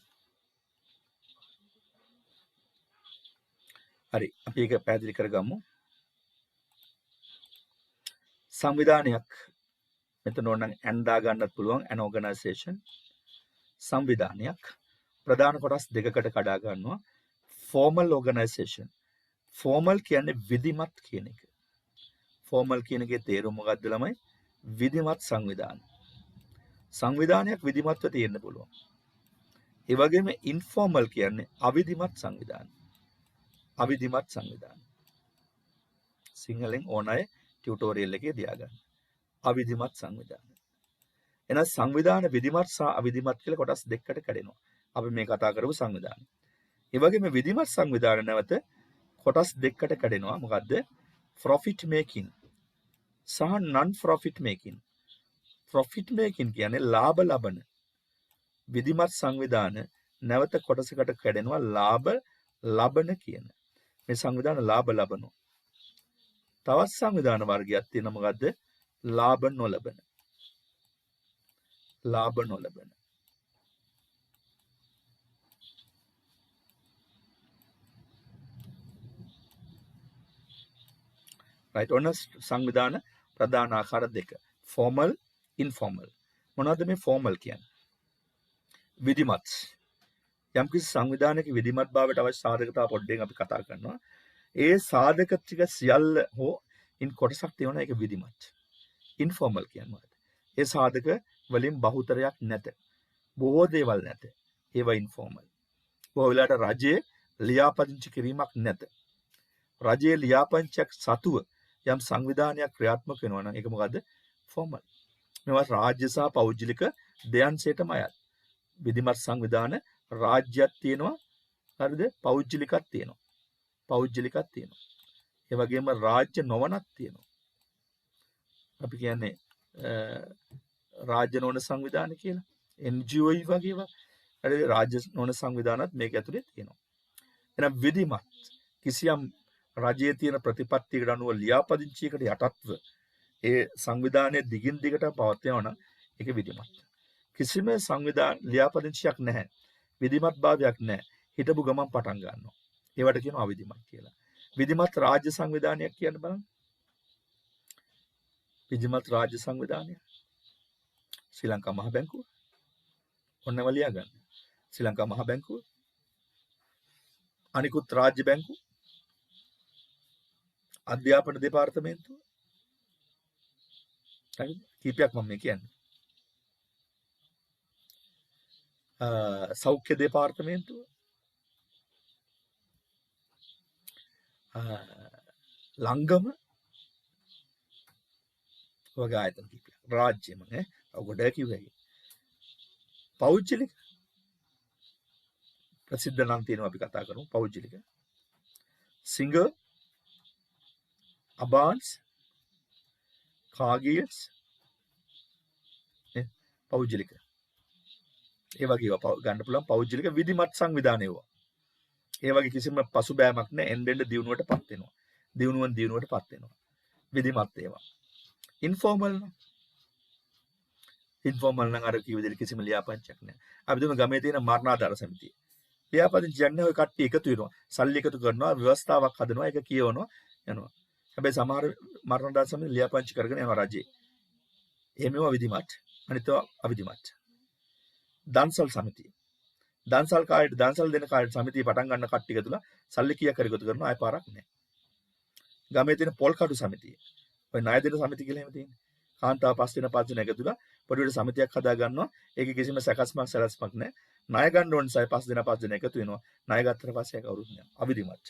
හරි අපි ඒක පැහැදිලි කරගමු සංවිධානයක් මෙතන ඕනනම් ඇන්දා ගන්නත් පුළුවන් an organization සංවිධානයක් ප්‍රධාන කොටස් දෙකකට කඩා ගන්නවා formal organization formal කියන්නේ විධිමත් කියන එක formal කියන එකේ තේරුම මොකක්ද ළමයි විධිමත් සංවිධානයක් විධිමත්ව තියෙන්න පුළුවන් ඒ වගේම informal කියන්නේ අවිධිමත් සංවිධාන සිංහලෙන් ඕන අය ටියුටෝරියල් එකේ තියාගන්න අවිධිමත් සංවිධාන එහෙනම් සංවිධාන විධිමත් සහ අවිධිමත් කියලා කොටස් දෙකකට කැඩෙනවා අපි මේ කතා කරපු සංවිධාන ඒ වගේම විධිමත් සංවිධාන නැවත කොටස් දෙකකට කැඩෙනවා මොකද්ද profit making සහ non profit making කියන්නේ ලාභ ලබන විධිමත් සංවිධාන නැවත කොටසකට කැඩෙනවා ලාභ ලබන කියන මේ සංවිධාන ලාභ ලබනවා තවත් සංවිධාන වර්ගයක් තියෙනවා මොකද්ද ලාභ නොලබන right ඔන්න සංවිධාන ප්‍රධාන ආකාර දෙක formal informal මොනවද මේ formal කියන්නේ විධිමත් යම්කිසි සංවිධානයක විධිමත් භාවයට අවශ්‍ය සාධකතා පොඩ්ඩෙන් අපි කතා කරනවා ඒ සාධක ටික සියල්ල හෝ ඉන් කොටසක් තියෙනවා ඒක විධිමත් informal කියන්නේ මොකද ඒ සාධක වලින් බහුතරයක් නැත. බොහෝ දේවල් නැත. ඒවා ඉන්ෆෝමල්. බොහෝ වෙලාවට රජයේ ලියාපදිංචි කිරීමක් නැත. රජයේ ලියාපදිංචියක් සතුව යම් සංවිධානයක් ක්‍රියාත්මක වෙනවා නම් ඒක මොකද්ද? ෆෝමල්. මේවා රාජ්‍ය සහ පෞද්ගලික දෙයන්සේටම අයත්. විධිමත් සංවිධාන රාජ්‍යයක් තියෙනවා. හරිද? පෞද්ගලිකක් තියෙනවා. පෞද්ගලිකක් තියෙනවා. ඒ වගේම රාජ්‍ය නොවනක් තියෙනවා. අපි කියන්නේ රාජ්‍ය නොවන සංවිධාන කියලා. NGO වගේ ඒවා. හරි රාජ්‍ය නොවන සංවිධානත් මේක ඇතුලේ තියෙනවා. එහෙනම් විධිමත් කිසියම් රජයේ තියෙන ප්‍රතිපත්තියකට අනුව ලියාපදිංචියකට යටත්ව ඒ සංවිධානයේ දිගින් දිගට පවත්වනවා නම් ඒක විධිමත්. කිසිම සංවිධාන ලියාපදිංචියක් නැහැ. විධිමත් භාවයක් නැහැ. හිටපු ගමන් පටන් ගන්නවා. ඒවට කියනවා අවිධිමත් කියලා. විධිමත් රාජ්‍ය සංවිධානයක් කියන්න බලන්න. විධිමත් රාජ්‍ය සංවිධානය. ශ්‍රී ලංකා මහ බැංකුව. ඔන්නව ලියා ගන්න. ශ්‍රී ලංකා මහ බැංකුව. අනිකුත් රාජ්‍ය බැංකු. අධ්‍යාපන දෙපාර්තමේන්තුව. හරිද? කීපයක් මම මේ කියන්නේ. සෞඛ්‍ය දෙපාර්තමේන්තුව. ලංගම වගේ ආයතන කීපයක්. රාජ්‍යම නේ. ඔගොඩ කිව්වේ. පෞද්ගලික ප්‍රසිද්ධ නම් තියෙනවා අපි කතා කරමු. පෞද්ගලික. සිංගර් අබාන්ස් කාගියස් පෞද්ගලික. ඒ වගේ ඒවා ගන්න පුළුවන් පෞද්ගලික විධිමත් සංවිධාන ඒවා. ඒ වගේ කිසිම පසුබෑමක් නැහැ. එන්නෙන් දියුණුවටපත් වෙනවා. දියුණුවටපත් වෙනවා. විධිමත් ඒවා. ඉන්ෆෝමල් නම් අර කිව්ව විදිහට කිසිම ලියාපදිංචියක් නැහැ. අපි දුන්න ගමේ තියෙන මරණාධාර සමිතිය. ලියාපදිංචි යන්නේ ඔය කට්ටිය එකතු වෙනවා. සල්ලි එකතු කරනවා, ව්‍යවස්ථාවක් හදනවා, ඒක කියවනවා යනවා. හැබැයි සමහර මරණාධාර සමිතිය ලියාපදිංචි කරගෙන යනවා රජේ. එහෙමම විධිමත්. අනිතව අවිධිමත්. දන්සල් සමිතිය. දන්සල් දෙන කාර්ය සමිතිය පටන් ගන්න කට්ටිය තුලා සල්ලි කීයක් හරි එකතු කරනවා ආය පාරක් නැහැ. ගමේ තියෙන පොල් කඩු සමිතිය. ඔය ණය දෙන සමිතිය කියලා එහෙම තියෙන්නේ. කාන්තාව 5 දෙනා එකතුලා පොඩි සමිතියක් හදා ගන්නවා. ඒකේ කිසිම සැකස්මක් සැලැස්මක් නැහැ. ණය ගන්න ඕන නිසා 5 දෙනා එකතු වෙනවා. ණය ගත්තට පස්සේ ඒක අවුරුදු නෑ. අවිධිමත්.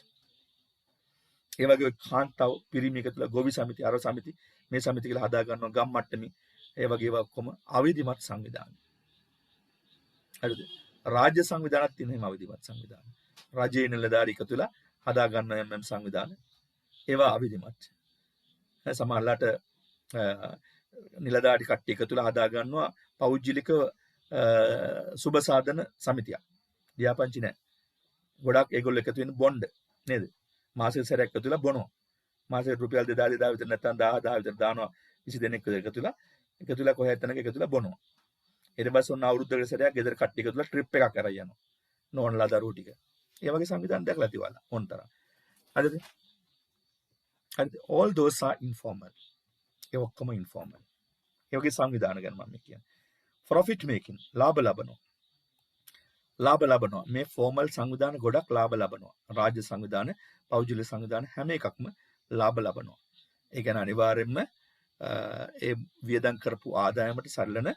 ඒ වගේ කාන්තාව පිරිමි එකතුලා ගොවි සමිතිය, අර සමිතිය, මේ සමිතිය කියලා හදා ගන්නවා ගම් මට්ටමේ. ඒ වගේ ඒවා ඔක්කොම අවිධිමත් සංවිධාන. හරිද? රාජ්‍ය සංවිධානත් තියෙන හැම අවිධිමත් සංවිධාන. රජයේ නිලධාරී එකතුලා හදා ගන්න යම් සංවිධාන. ඒවා අවිධිමත්. සමහරලාට නිලධාරී කට්ටිය එකතුලා හදා ගන්නවා පෞද්ගලික සුබ සාධන සමිතියක්. ලියාපදිංචි නැහැ. ගොඩක් ඒගොල්ලෝ එකතු වෙන බොන්ඩ් නේද? මාසෙක සැරයක් එකතුලා බොනවා. මාසෙට රුපියල් 2000 විතර නැත්නම් 1000 විතර දානවා 20 දෙනෙක් එකතුලා කොහේ තැනක එකතුලා බොනවා. ඊට පස්සේ ඔන්න අවුරුද්දකට සැරයක් ගෙදර කට්ටිය එකතුලා ට්‍රිප් එකක් කරලා යනවා. නෝන්ලා දරුවෝ ටික. ඒ වගේ සංවිධාන දැකලා තියවලා ඕනතරම්. හරිද? හරිද? all those are informal. ඒ ඔක්කොම informal. ඒ වගේ සංවිධාන ගැන මම කියන්නේ. profit making ලාභ ලබනවා. මේ ෆෝමල් සංවිධාන ගොඩක් ලාභ ලබනවා. රාජ්‍ය සංවිධාන, පෞද්ගලික සංවිධාන හැම එකක්ම ලාභ ලබනවා. ඒ කියන්නේ අනිවාර්යයෙන්ම ඒ වියදම් කරපු ආදායමට සරිලන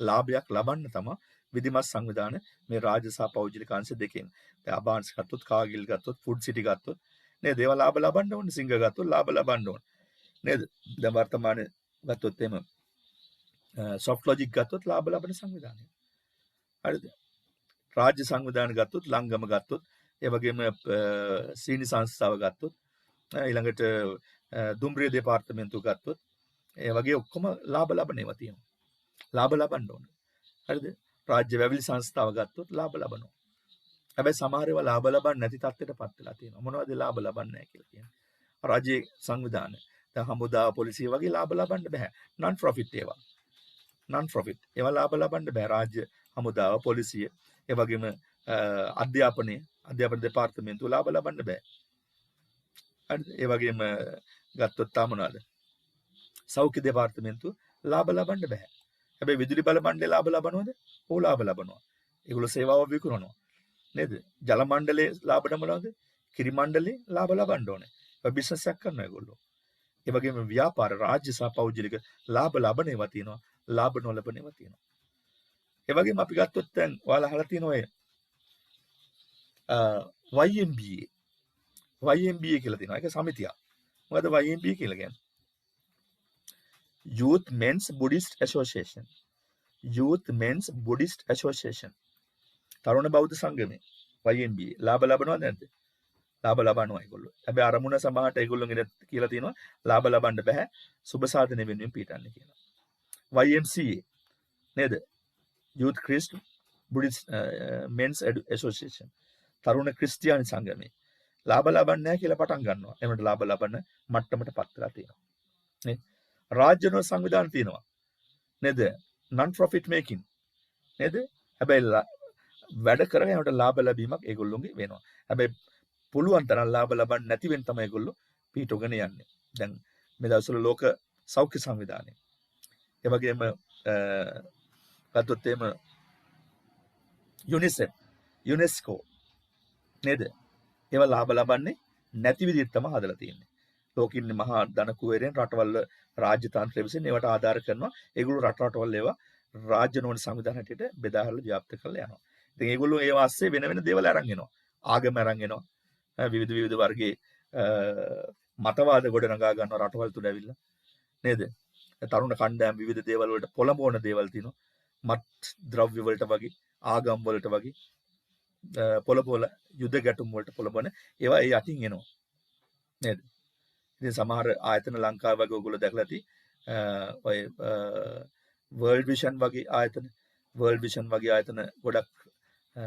ලාභයක් ලබන්න තමයි විධිමත් සංවිධාන මේ රාජ්‍ය සහ පෞද්ගලික අංශ දෙකෙන්. දැන් අබාන්ස් ගත්තොත්, කාගිල් ගත්තොත්, ෆුඩ් සිටි ගත්තොත් නේද? ඒවා ලාභ ලබන්න ඕනේ. සිංග ගත්තොත් ලාභ ලබන්න ඕනේ. නේද? දැන් වර්තමානයේ ගත්තොත් එහෙම soft logic ගත්තොත් ලාභ ලබන සංවිධානය. හරිද? රාජ්‍ය සංවිධාන ගත්තොත්, ලංගම ගත්තොත්, ඒ වගේම සීනි සංස්ථාව ගත්තොත්, ඊළඟට දුම්රිය දෙපාර්තමේන්තුව ගත්තොත්, ඒ වගේ ඔක්කොම ලාභ ලබන ඒවා තියෙනවා. ලාභ ලබන්න ඕනේ. හරිද? රාජ්‍ය වැවිලි සංස්ථාව ගත්තොත් ලාභ ලබනවා. හැබැයි සමහර ඒවා ලාභ ලබන්නේ නැති තත්ත්වයටපත් වෙලා තියෙනවා. මොනවද ලාභ ලබන්නේ නැහැ කියලා කියන්නේ? රාජ්‍ය සංවිධාන, දැන් හමුදා පොලිසිය වගේ ලාභ ලබන්න බෑ. non profit ඒවා. non profit. ඒවා ලාභ ලබන්න බෑ. රාජ්‍ය හමුදාව, පොලිසිය, ඒ වගේම අධ්‍යාපන දෙපාර්තමේන්තුව ලාභ ලබන්න බෑ. හරිද? ඒ වගේම ගත්තොත් තා මොනවාද? සෞඛ්‍ය දෙපාර්තමේන්තුව ලාභ ලබන්න බෑ. හැබැයි විදුලි බල මණ්ඩලය ලාභ ලබනවද? ඕ ලාභ ලබනවා. ඒගොල්ලෝ සේවාව විකුණනවා. නේද? ජල මණ්ඩලයේ ලාභ නමනවද? කිරි මණ්ඩලයේ ලාභ ලබන්න ඕනේ. ඒ බිස්නස් එකක් කරනවා ඒගොල්ලෝ. ඒ වගේම ව්‍යාපාර රාජ්‍ය සහ පෞද්ගලික ලාභ ලබන ඒවා තියෙනවා. ලාභ නොලබන ඒවා තියෙනවා. ඒ වගේම අපි ගත්තොත් දැන් ඔයාලා අහලා තියෙන ඔය YMBA කියලා තියෙනවා. ඒක සමිතියක්. මොකද YMBA කියලා කියන්නේ? Youth Men's Buddhist Association. Youth Men's Buddhist Association. තරුණ බෞද්ධ සංගමය. YMBA. ලාභ ලබනවද නැද්ද? ලාභ ලබනවා ඒගොල්ලෝ. හැබැයි අරමුණ සමහරට ඒගොල්ලෝගෙන කියලා තියෙනවා ලාභ ලබන්න බෑ. සුබ සාධන වෙනුවෙන් පීඩන්න කියලා. YMCA නේද? Youth Christ Buddhist Men's Association. තරුණ ක්‍රිස්තියානි සංගමය. ලාභ ලබන්නේ නැහැ කියලා පටන් ගන්නවා. එමෙන්න ලාභ ලබන මට්ටමට පත් වෙලා තියෙනවා. නේද? රාජ්‍යන සංවිධාන තියෙනවා. නේද? non profit making. නේද? හැබැයි වැඩ කරගෙන යනකොට ලාභ ලැබීමක් ඒගොල්ලෝගේ වෙනවා. හැබැයි පුළුවන් තරම් ලාභ ලබන්න නැති වෙන තමයි ඒගොල්ලෝ පිටුගෙන යන්නේ. දැන් මේ දවස්වල ලෝක සෞඛ්‍ය සංවිධානය. ඒ වගේම ගත්තොත් එම UNICEF, UNESCO නේද? ඒවා ලාභ ලබන්නේ නැති විදිහට තමයි හදලා තියෙන්නේ. ලෝකින්නේ මහා ධන කුවරයන් රටවල් රාජ්‍ය තාන්ත්‍රික විසින් ඒවට ආධාර කරනවා. ඒගොල්ලෝ රටවල් ඒවා රාජ්‍ය නොවන සංවිධාන හැටියට බෙදාහලා ව්‍යාප්ත කරලා යනවා. ඉතින් ඒගොල්ලෝ ඒවා ASCII වෙන වෙන දේවල් අරන් එනවා. ආගම අරන් එනවා. විවිධ වර්ගයේ මතවාද ගොඩ නගා ගන්නවා රටවල් තුල ඇවිල්ලා. නේද? තරුණ කණ්ඩායම් විවිධ දේවල් වලට පොළඹවන දේවල් තියෙනවා. මත් ද්‍රව්‍ය වලට වගේ, ආගම් වලට වගේ පොළඹවල යුද ගැටුම් වලට පොළඹවන ඒවා ඒ යටින් එනවා. නේද? ඉතින් සමහර ආයතන ලංකාව වගේ ඔයගොල්ලෝ දැකලා ඇති ඔය වර්ල්ඩ් විෂන් වගේ ආයතන ගොඩක්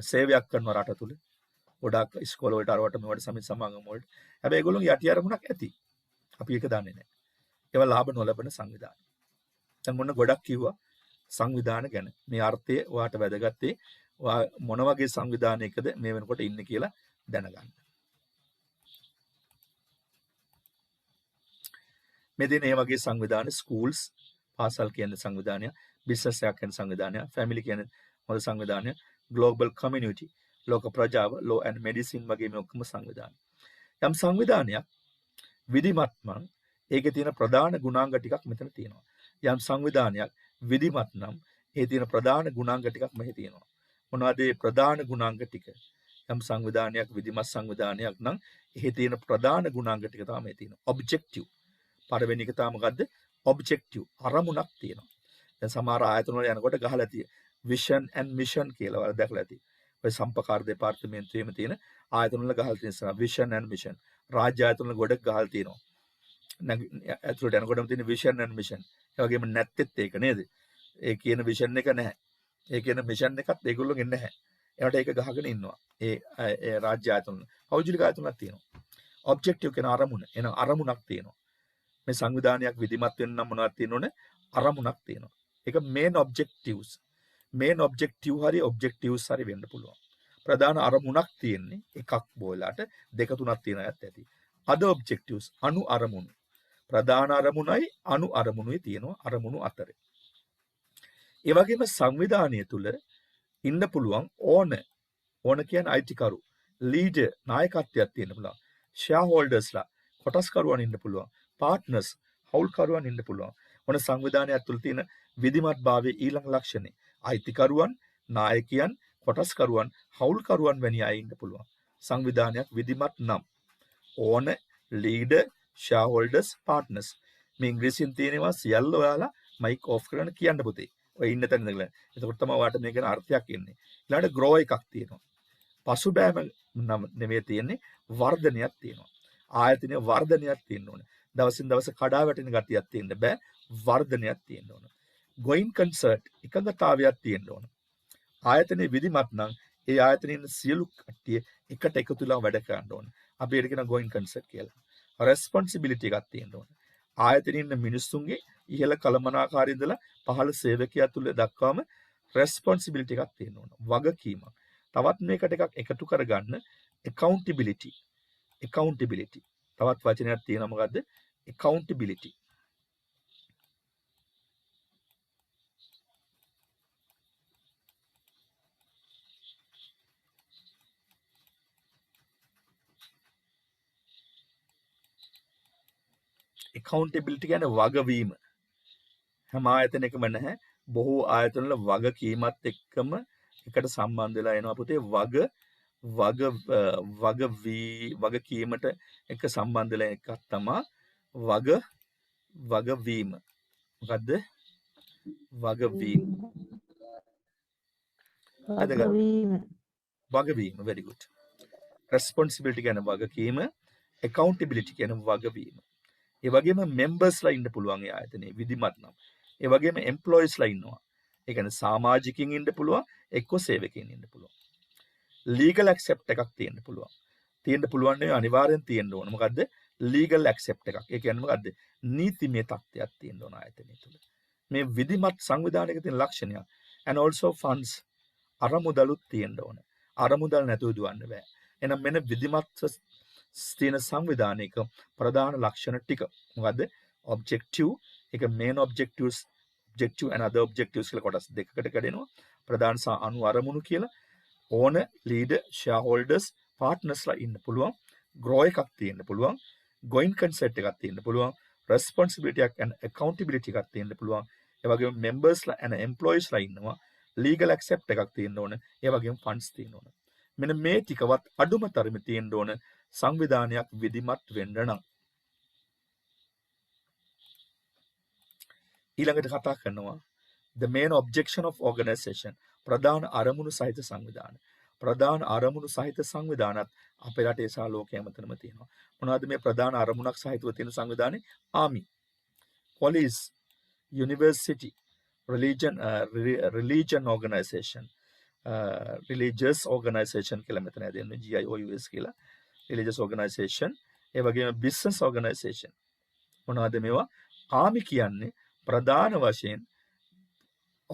සේවයක් කරනවා රට තුල. ගොඩක් ඉස්කෝල වලට අරවට මේවට සමිති සමාගම් වලට. හැබැයි ඒගොල්ලෝගේ යටි අරමුණක් ඇති. අපි ඒක දන්නේ නැහැ. ඒවා ලාභ නොලබන සංවිධාන. දැන් මොන ගොඩක් කිව්වා සංවිධාන ගැන. මේ අර්ථය ඔයාට වැදගත්තේ ඔයා මොන වගේ සංවිධානයකද මේ වෙනකොට ඉන්නේ කියලා දැනගන්න. මේ දින මේ වගේ සංවිධාන ස්කූල්ස් පාසල් කියන සංවිධානය, බිස්නස් එකක් කියන සංවිධානය, ෆැමිලි කියන හොඳ සංවිධානය, ග්ලෝබල් කමියුනිටි, ලෝක ප්‍රජාව, ලෝ ඇන්ඩ් මෙඩිසින් වගේ මේ ඔක්කොම සංවිධාන. යම් සංවිධානයක් විධිමත් නම් ඒකේ තියෙන ප්‍රධාන ගුණාංග ටිකක් මෙතන තියෙනවා. යම් සංවිධානයක් විධිමත් නම් ඒ තියෙන ප්‍රධාන ගුණාංග ටිකක් මෙහි තියෙනවා. මොනවද මේ ප්‍රධාන ගුණාංග ටික? යම් සංවිධානයක් විධිමත් සංවිධානයක් නම් එහි තියෙන ප්‍රධාන ගුණාංග ටික තමයි මේ තියෙනවා. ඔබ්ජෙක්ටිව්. පළවෙනි එක තමයි මොකද්ද? ඔබ්ජෙක්ටිව්. අරමුණක් තියෙනවා. දැන් සමහර ආයතන වල යනකොට ගහලා තියෙන විෂන් ඇන්ඩ් මිෂන් කියලා වල දැකලා ඇති. ඔය සම්පකාර දෙපාර්තමේන්තුවේම තියෙන ආයතන වල ගහලා තියෙන විෂන් ඇන්ඩ් මිෂන්. රාජ්‍ය ආයතන වල ගොඩක් ගහලා තියෙනවා. ඇතුළට යනකොටම තියෙන විෂන් ඇන්ඩ් මිෂන්. ඒ වගේම නැත්තෙත් ඒක නේද? ඒ කියන විෂන් එක නැහැ. ඒ කියන මිෂන් එකත් ඒගොල්ලෝගෙන් නැහැ. ඒකට ඒක ගහගෙන ඉන්නවා. ඒ රාජ්‍ය ආයතන වල. පෞද්ගලික ආයතන වලත් තියෙනවා. ඔබ්ජෙක්ටිව් කියන අරමුණ. එන අරමුණක් තියෙනවා. මේ සංවිධානයක් විධිමත් වෙන්න නම් මොනවද තියෙනවනේ? අරමුණක් තියෙනවා. ඒක මේන් ඔබ්ජෙක්ටිව්ස්. මේන් ඔබ්ජෙක්ටිව් හරි ඔබ්ජෙක්ටිව්ස් හරි වෙන්න පුළුවන්. ප්‍රධාන අරමුණක් තියෙන්නේ එකක් බෝලට දෙක තුනක් තියෙන ඇත්ත ඇති. අද ඔබ්ජෙක්ටිව්ස් අනු අරමුණු. ප්‍රධාන අරමුණයි අනු අරමුණුයි තියෙනවා අරමුණු අතරේ. ඒ වගේම සංවිධානය තුල ඉන්න පුළුවන් ඕන කියන්නේ අයිතිකරු, ලීඩර් නායකත්වයක් තියෙන්න පුළුවන්. ෂෙයා හෝල්ඩර්ස්ලා කොටස්කරුවන් ඉන්න පුළුවන්. පාර්ට්නර්ස් හවුල්කරුවන් ඉන්න පුළුවන්. මොන සංවිධානයක් තුළ තියෙන විධිමත් භාවයේ ඊළඟ ලක්ෂණේ අයිතිකරුවන්, නායකයන්, කොටස්කරුවන්, හවුල්කරුවන් වැනි අය ඉන්න පුළුවන්. සංවිධානයක් විධිමත් නම් ඕන, ලීඩර්, ෂෙයා හෝල්ඩර්ස්, පාර්ට්නර්ස්. මේ ඉංග්‍රීසියෙන් තියෙනවා සියල්ල ඔයාලා මයික් ඕෆ් කරගෙන කියන්න පුතේ. ඔය ඉන්න තැන ඉඳලා. එතකොට තමයි ඔයාලට මේක ගැන අර්ථයක් එන්නේ. ඊළඟට ග්‍රෝ එකක් තියෙනවා. පසුබෑම නෙමෙයි තියෙන්නේ වර්ධනයක් තියෙනවා. ආයතනයේ වර්ධනයක් තියෙන්න ඕනේ. දවසින් දවස කඩා වැටෙන ගතියක් තියෙන්න බෑ. වර්ධනයක් තියෙන්න ඕන. ගෝයින් කන්සර්ට් එකඟතාවයක් තියෙන්න ඕන. ආයතනයේ විධිමත් නම් ඒ ආයතනයේ ඉන්න සියලු කට්ටිය එකට එකතු වෙලා වැඩ කරන්න ඕන. අපි ඒක කියන ගෝයින් කන්සර්ට් කියලා. රෙස්පොන්සිබිලිටි එකක් තියෙන්න ඕන. ආයතනයේ ඉන්න මිනිස්සුන්ගේ ඉහළ කළමනාකාරී ඉඳලා පහළ සේවකයා තුල දක්වාම රෙස්පොන්සිබිලිටි එකක් තියෙන්න ඕන. වගකීමක්. තවත් මේකට එකක් එකතු කරගන්න accountability. තවත් වචනයක් තියෙනවා මොකද්ද? accountability. accountability කියන්නේ වගවීම. හැම ආයතනයකම නැහැ. බොහෝ ආයතනවල වගකීමත් එක්කම එකට සම්බන්ධ වෙලා එනවා පුතේ වගකීමට එක සම්බන්ධ වෙලා එකක් තමයි වගවීම. මොකද්ද? වගවීම. වගවීම very good. responsibility කියන වගකීම, accountability කියන වගවීම. ඒ වගේම members-ලා ඉන්න පුළුවන් ඒ ආයතනයේ විධිමත් නම්. ඒ වගේම employees-ලා ඉන්නවා. ඒ කියන්නේ සමාජිකින් ඉන්න පුළුවන්, එක්ක සේවකයින් ඉන්න පුළුවන්. legal accept එකක් තියෙන්න පුළුවන්. තියෙන්න පුළුවන් නේ අනිවාර්යෙන් තියෙන්න ඕන. මොකද්ද? legal accept එකක්. ඒ කියන්නේ මොකද්ද? නීතිමය තත්ත්වයක් තියෙන්න ඕන ආයතනය තුළ. මේ විධිමත් සංවිධානයක තියෙන ලක්ෂණයක්. and also funds අරමුදලුත් තියෙන්න ඕන. අරමුදල් නැතුව දුවන්න බෑ. එහෙනම් මෙන්න විධිමත් තියෙන සංවිධානයක ප්‍රධාන ලක්ෂණ ටික. මොකද්ද? objective, ඒක main objectives, objective and other objectives කියලා කොටස් දෙකකට කඩෙනවා. ප්‍රධාන සහ අනු අරමුණු කියලා. ඕන ලීඩර්, shareholders, partnersලා ඉන්න පුළුවන්. grow එකක් තියෙන්න පුළුවන්. going concern එකක් තියෙන්න පුළුවන්. responsibility and accountability එකක් තියෙන්න පුළුවන්. ඒ වගේම membersලා and employeesලා ඉන්නවා. legal accept එකක් තියෙන්න ඕන. ඒ වගේම funds තියෙන්න ඕන. මෙන්න මේ ටිකවත් අඩුම තරමේ තියෙන්න ඕන සංවිධානයක් විධිමත් වෙන්න නම්. ඊළඟට කතා කරනවා the main objection of organization. ප්‍රධාන අරමුණු සහිත සංවිධාන. ප්‍රධාන අරමුණු සහිත සංවිධානත් අපේ රටේ සහ ලෝකයේ හැමතැනම තියෙනවා. මොනවද මේ ප්‍රධාන අරමුණක් සහිතව තියෙන සංවිධානේ? Army, police, university, religion organization, religious organization කියලා මෙතන දෙන්නේ GIOUS කියලා. religious organization, ඒ වගේම business organization. මොනවද මේවා? ආමි කියන්නේ ප්‍රධාන වශයෙන්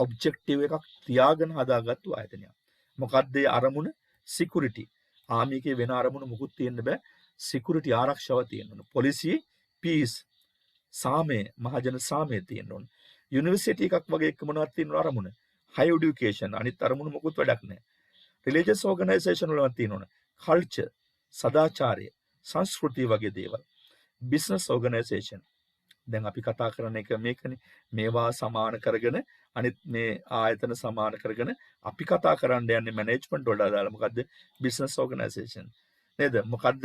ඔබ්ජෙක්ටිව් එකක් තියාගෙන හදාගත්තු ආයතනයක්. මොකක්ද ඒ අරමුණ? සිකියුරිටි. ආමිකේ වෙන අරමුණ මොකුත් තියෙන්න බෑ. සිකියුරිටි ආරක්ෂාව තියෙන්න ඕන. පොලිසිය පීස් සාමය, මහජන සාමය තියෙන්න ඕන. යුනිවර්සිටි එකක් වගේ එක මොනවද තියෙන අරමුණ? හයි এডুকেෂන්. අනිත් අරමුණ මොකුත් වැඩක් නැහැ. රිලිජියස් ඕගනයිසේෂන් වල තියෙන්න ඕන. කල්චර්, සදාචාරය, සංස්කෘතිය වගේ දේවල්. Business organisation. දැන් අපි කතා කරන එක මේකනේ. මේවා සමාන කරගෙන අනිත් මේ ආයතන සමාන කරගෙන අපි කතා කරන්න යන්නේ මැනේජ්මන්ට් වලට අදාළ මොකද්ද? Business organisation. නේද? මොකද්ද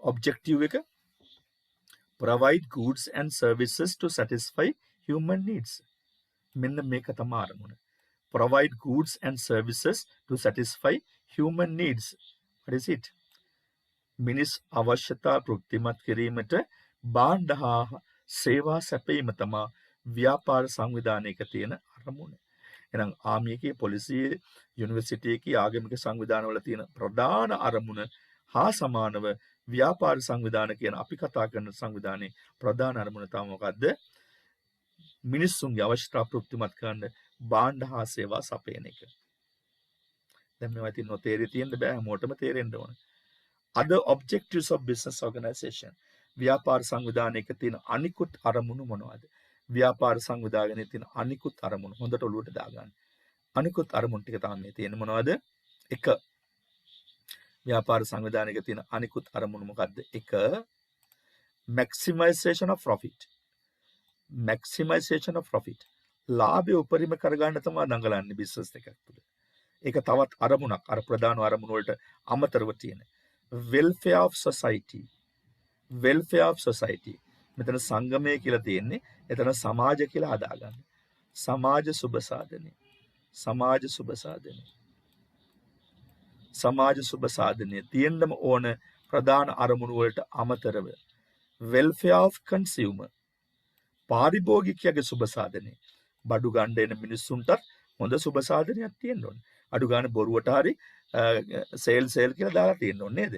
ඔබ්ජෙක්ටිව් එක? provide goods and services to satisfy human needs. මෙන්න මේක තමයි අරමුණ. provide goods and services to satisfy human needs. What is it? මිනිස් අවශ්‍යතා තෘප්තිමත් කිරීමට භාණ්ඩ හා සේවා සැපයීම තමයි ව්‍යාපාර සංවිධානයක තියෙන අරමුණ. එහෙනම් ආමියකේ, පොලිසියේ, යුනිවර්සිටියේ, ආගමික සංවිධානවල තියෙන ප්‍රධාන අරමුණ හා සමානව ව්‍යාපාර සංවිධාන කියන අපි කතා කරන සංවිධානයේ ප්‍රධාන අරමුණ තමයි මොකද්ද? මිනිස්සුන්ගේ අවශ්‍යතා තෘප්තිමත් කරන්න භාණ්ඩ හා සේවා සපයන එක. දැන් මේවා ඉතින් නොතේරී තියෙන්න බෑ, හැමෝටම තේරෙන්න ඕන. other objectives of business organization. ව්‍යාපාර සංවිධානයක තියෙන අනිකුත් අරමුණු මොනවද? ව්‍යාපාර සංවිධානයේ තියෙන අනිකුත් අරමුණු හොඳට ඔලුවට දාගන්න. අනිකුත් අරමුණු ටික තමයි තියෙන්නේ මොනවද? 1. ව්‍යාපාර සංවිධානයක තියෙන අනිකුත් අරමුණු මොකද්ද? 1. maximization of profit. maximization of profit. ලාභය උපරිම කරගන්න තමයි දඟලන්නේ බිස්නස් එකක් තුළ. ඒක තවත් අරමුණක්. අර ප්‍රධාන අරමුණු වලට අමතරව තියෙන. welfare of society. welfare of society. මෙතන සංගමය කියලා තියෙන්නේ. එතන සමාජ කියලා හදාගන්න. සමාජ සුබ සාධනය. සමාජ සුබ සාධනය. සමාජ සුබ සාධනය තියෙන්නම ඕන ප්‍රධාන අරමුණු වලට අමතරව. welfare of consumer. පාරිභෝගිකයාගේ සුබ සාධනය. බඩු ගන්න එන මිනිස්සුන්ටත් හොඳ සුබ සාධනයක් තියෙන්න ඕන. අඩු ගන්න බොරුවට හරි සේල් කියලා දාලා තියෙන්න ඕනේ නේද?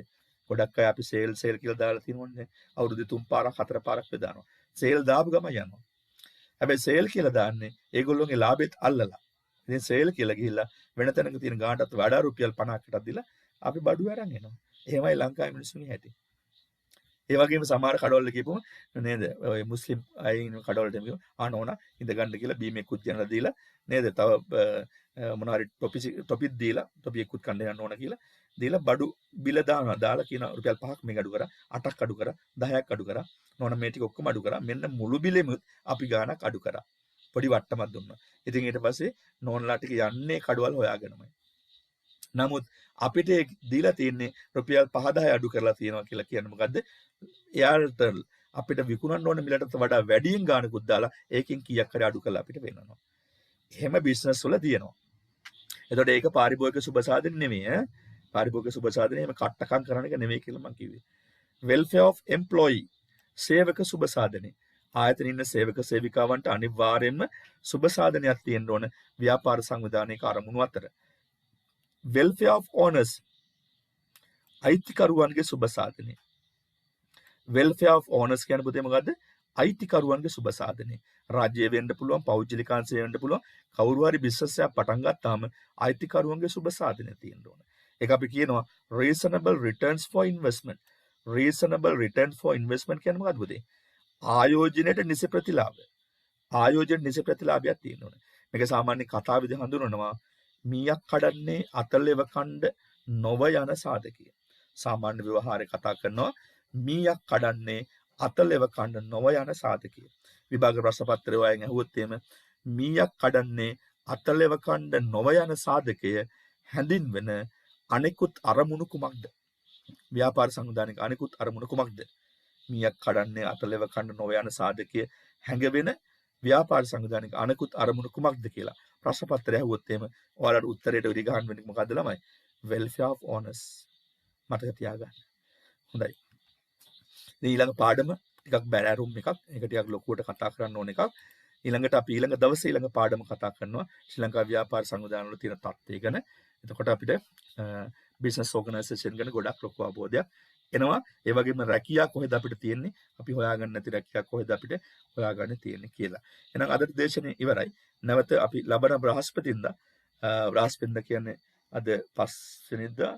ගොඩක් අය අපි සේල් කියලා දාලා තියෙනවනේ. අවුරුදු 3 පාරක් 4 පාරක් බෙදානවා. සේල් දාපු ගම යනවා. හැබැයි සේල් කියලා දාන්නේ ඒගොල්ලෝගේ ලාභෙත් අල්ලලා. ඉතින් සේල් කියලා ගිහිල්ලා වෙන තැනක තියෙන ගාණටත් වඩා රුපියල් 50කටත් දීලා අපි බඩු අරන් එනවා. එහෙමයි ලංකාවේ මිනිස්සුන්ගේ හැටි. ඒ වගේම සමහර කඩවල කියපුවම නේද? ඔය මුස්ලිම් අය ඉන්න කඩවලට කියපුවා ආනෝනා ඉඳ ගන්න කියලා බීමෙකුත් යනලා දීලා නේද? තව මොන හරි ටොපික් දීලා ටොපියෙකුත් කන්න යන්න ඕන කියලා දීලා බඩු බිල දානවා. දාලා කියන රුපියල් 5ක් මේක අඩු කරා, 8ක් අඩු කරා, 10ක් අඩු කරා. නෝන මේ ටික ඔක්කොම අඩු කරා. මෙන්න මුළු බිලෙම අපි ගාණක් අඩු කරා. පොඩි වට්ටමක් දුන්නා. ඉතින් ඊට පස්සේ නෝන්ලා ටික යන්නේ කඩවල් හොයාගෙනමයි. නමුත් අපිට දීලා තියෙන්නේ රුපියල් 5-10 අඩු කරලා තියෙනවා කියලා කියන්නේ මොකද්ද? එයාට අපිට විකුණන්න ඕන මිලට වඩා වැඩියෙන් ගානකුත් දාලා ඒකෙන් කීයක් හරි අඩු කරලා අපිට වෙනනවා. එහෙම බිස්නස් වල තියෙනවා. එතකොට ඒක පාරිභෝගික සුබසාධන නෙමෙයි ඈ. පාරිභෝගික සුබසාධන එහෙම කට්ටකම් කරන එක නෙමෙයි කියලා මම කිව්වේ. welfare of employee සේවක සුබසාධනේ. ආයතන ඉන්න සේවක සේවිකාවන්ට අනිවාර්යයෙන්ම සුබසාධනයක් තියෙන්න ඕන ව්‍යාපාර සංවිධානයක අරමුණු අතර. welfare of owners අයිතිකරුවන්ගේ සුබසාධනේ. welfare of owners කියන්නේ පුතේ මොකද්ද? අයිතිකරුවන්ගේ සුබසාධනේ. රාජ්‍ය වෙන්න පුළුවන්, පෞද්ගලික අංශය වෙන්න පුළුවන්. කවුරු හරි බිස්නස් එකක් පටන් ගත්තාම අයිතිකරුවන්ගේ සුබසාධනේ තියෙන්න ඕන. ඒක අපි කියනවා reasonable returns for investment. reasonable returns for investment කියන්නේ මොකද්ද පුතේ? ආයෝජනයට නිසි ප්‍රතිලාභ. ආයෝජන නිසි ප්‍රතිලාභයක් තියෙන්න ඕනේ. මේක සාමාන්‍ය කතා විදිහ හඳුනනවා මීයක් කඩන්නේ අතලෙව කණ්ඩ නොව යන සාධකය. සාමාන්‍ය ව්‍යවහාරේ කතා කරනවා මීයක් කඩන්නේ අතලෙව කණ්ඩ නොව යන සාධකය. විභාග ප්‍රශ්න පත්‍රය වයින් අහුවොත් එහෙම මීයක් කඩන්නේ අතලෙව කණ්ඩ නොව යන සාධකය හැඳින්වෙන අනෙකුත් අරමුණු කුමක්ද? ව්‍යාපාර සංවිධානයක අනෙකුත් අරමුණු කුමක්ද? මීයක් කඩන්නේ අතලෙව කණ්ඩ නොව යන සාධකය හැඟවෙන ව්‍යාපාර සංවිධානයක අනෙකුත් අරමුණු කුමක්ද කියලා ප්‍රශ්න පත්‍රය අහුවොත් එහෙම ඔයාලට උත්තරයට උඩ ගහන්න වෙන්නේ මොකද්ද ළමයි? welfare of owners. මතක තියාගන්න. හොඳයි. ඉතින් ඊළඟ පාඩම ටිකක් බැරෑරුම් එකක්. ඒක ටිකක් ලොකුවට කතා කරන්න ඕන එකක්. ඊළඟට අපි ඊළඟ දවසේ ඊළඟ පාඩම කතා කරනවා ශ්‍රී ලංකා ව්‍යාපාර සංවිධාන වල තියෙන තත්ත්වය ගැන. එතකොට අපිට බිස්නස් ඕගනයිසේෂන් ගැන ගොඩක් ලොකු අවබෝධයක් එනවා. ඒ වගේම රැකියාව කොහෙද අපිට තියෙන්නේ? අපි හොයාගන්න නැති රැකියාව කොහෙද අපිට හොයාගන්න තියෙන්නේ කියලා. එහෙනම් අද දේශනේ ඉවරයි. නැවත අපි ලබන බ්‍රහස්පතින්දා කියන්නේ අද 5 වෙනිදා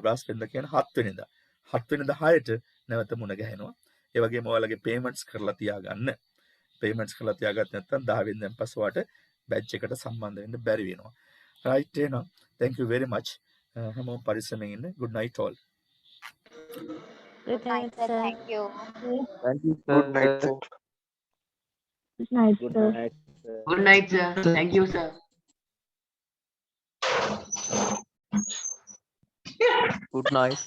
බ්‍රහස්පතින්දා කියන්නේ 7 වෙනිදා. 7 වෙනිදා 6ට නැවත මුණ ගැහෙනවා. ඒ වගේම ඔයාලගේ පේමන්ට්ස් කරලා තියාගන්න. පේමන්ට්ස් කරලා තියාගත්ත නැත්නම් 10 වෙනිදාන් පස්සේ ඔයාලට බැච් එකට සම්බන්ධ වෙන්න බැරි වෙනවා. right එහෙනම් thank you very much. හැමෝම පරිස්සමෙන් ඉන්න. good night all. Good night, sir. Thank you. Thank you, Good night, sir. sir. Good night, Good sir. night, sir. Good night, sir. Thank you, sir. Good night.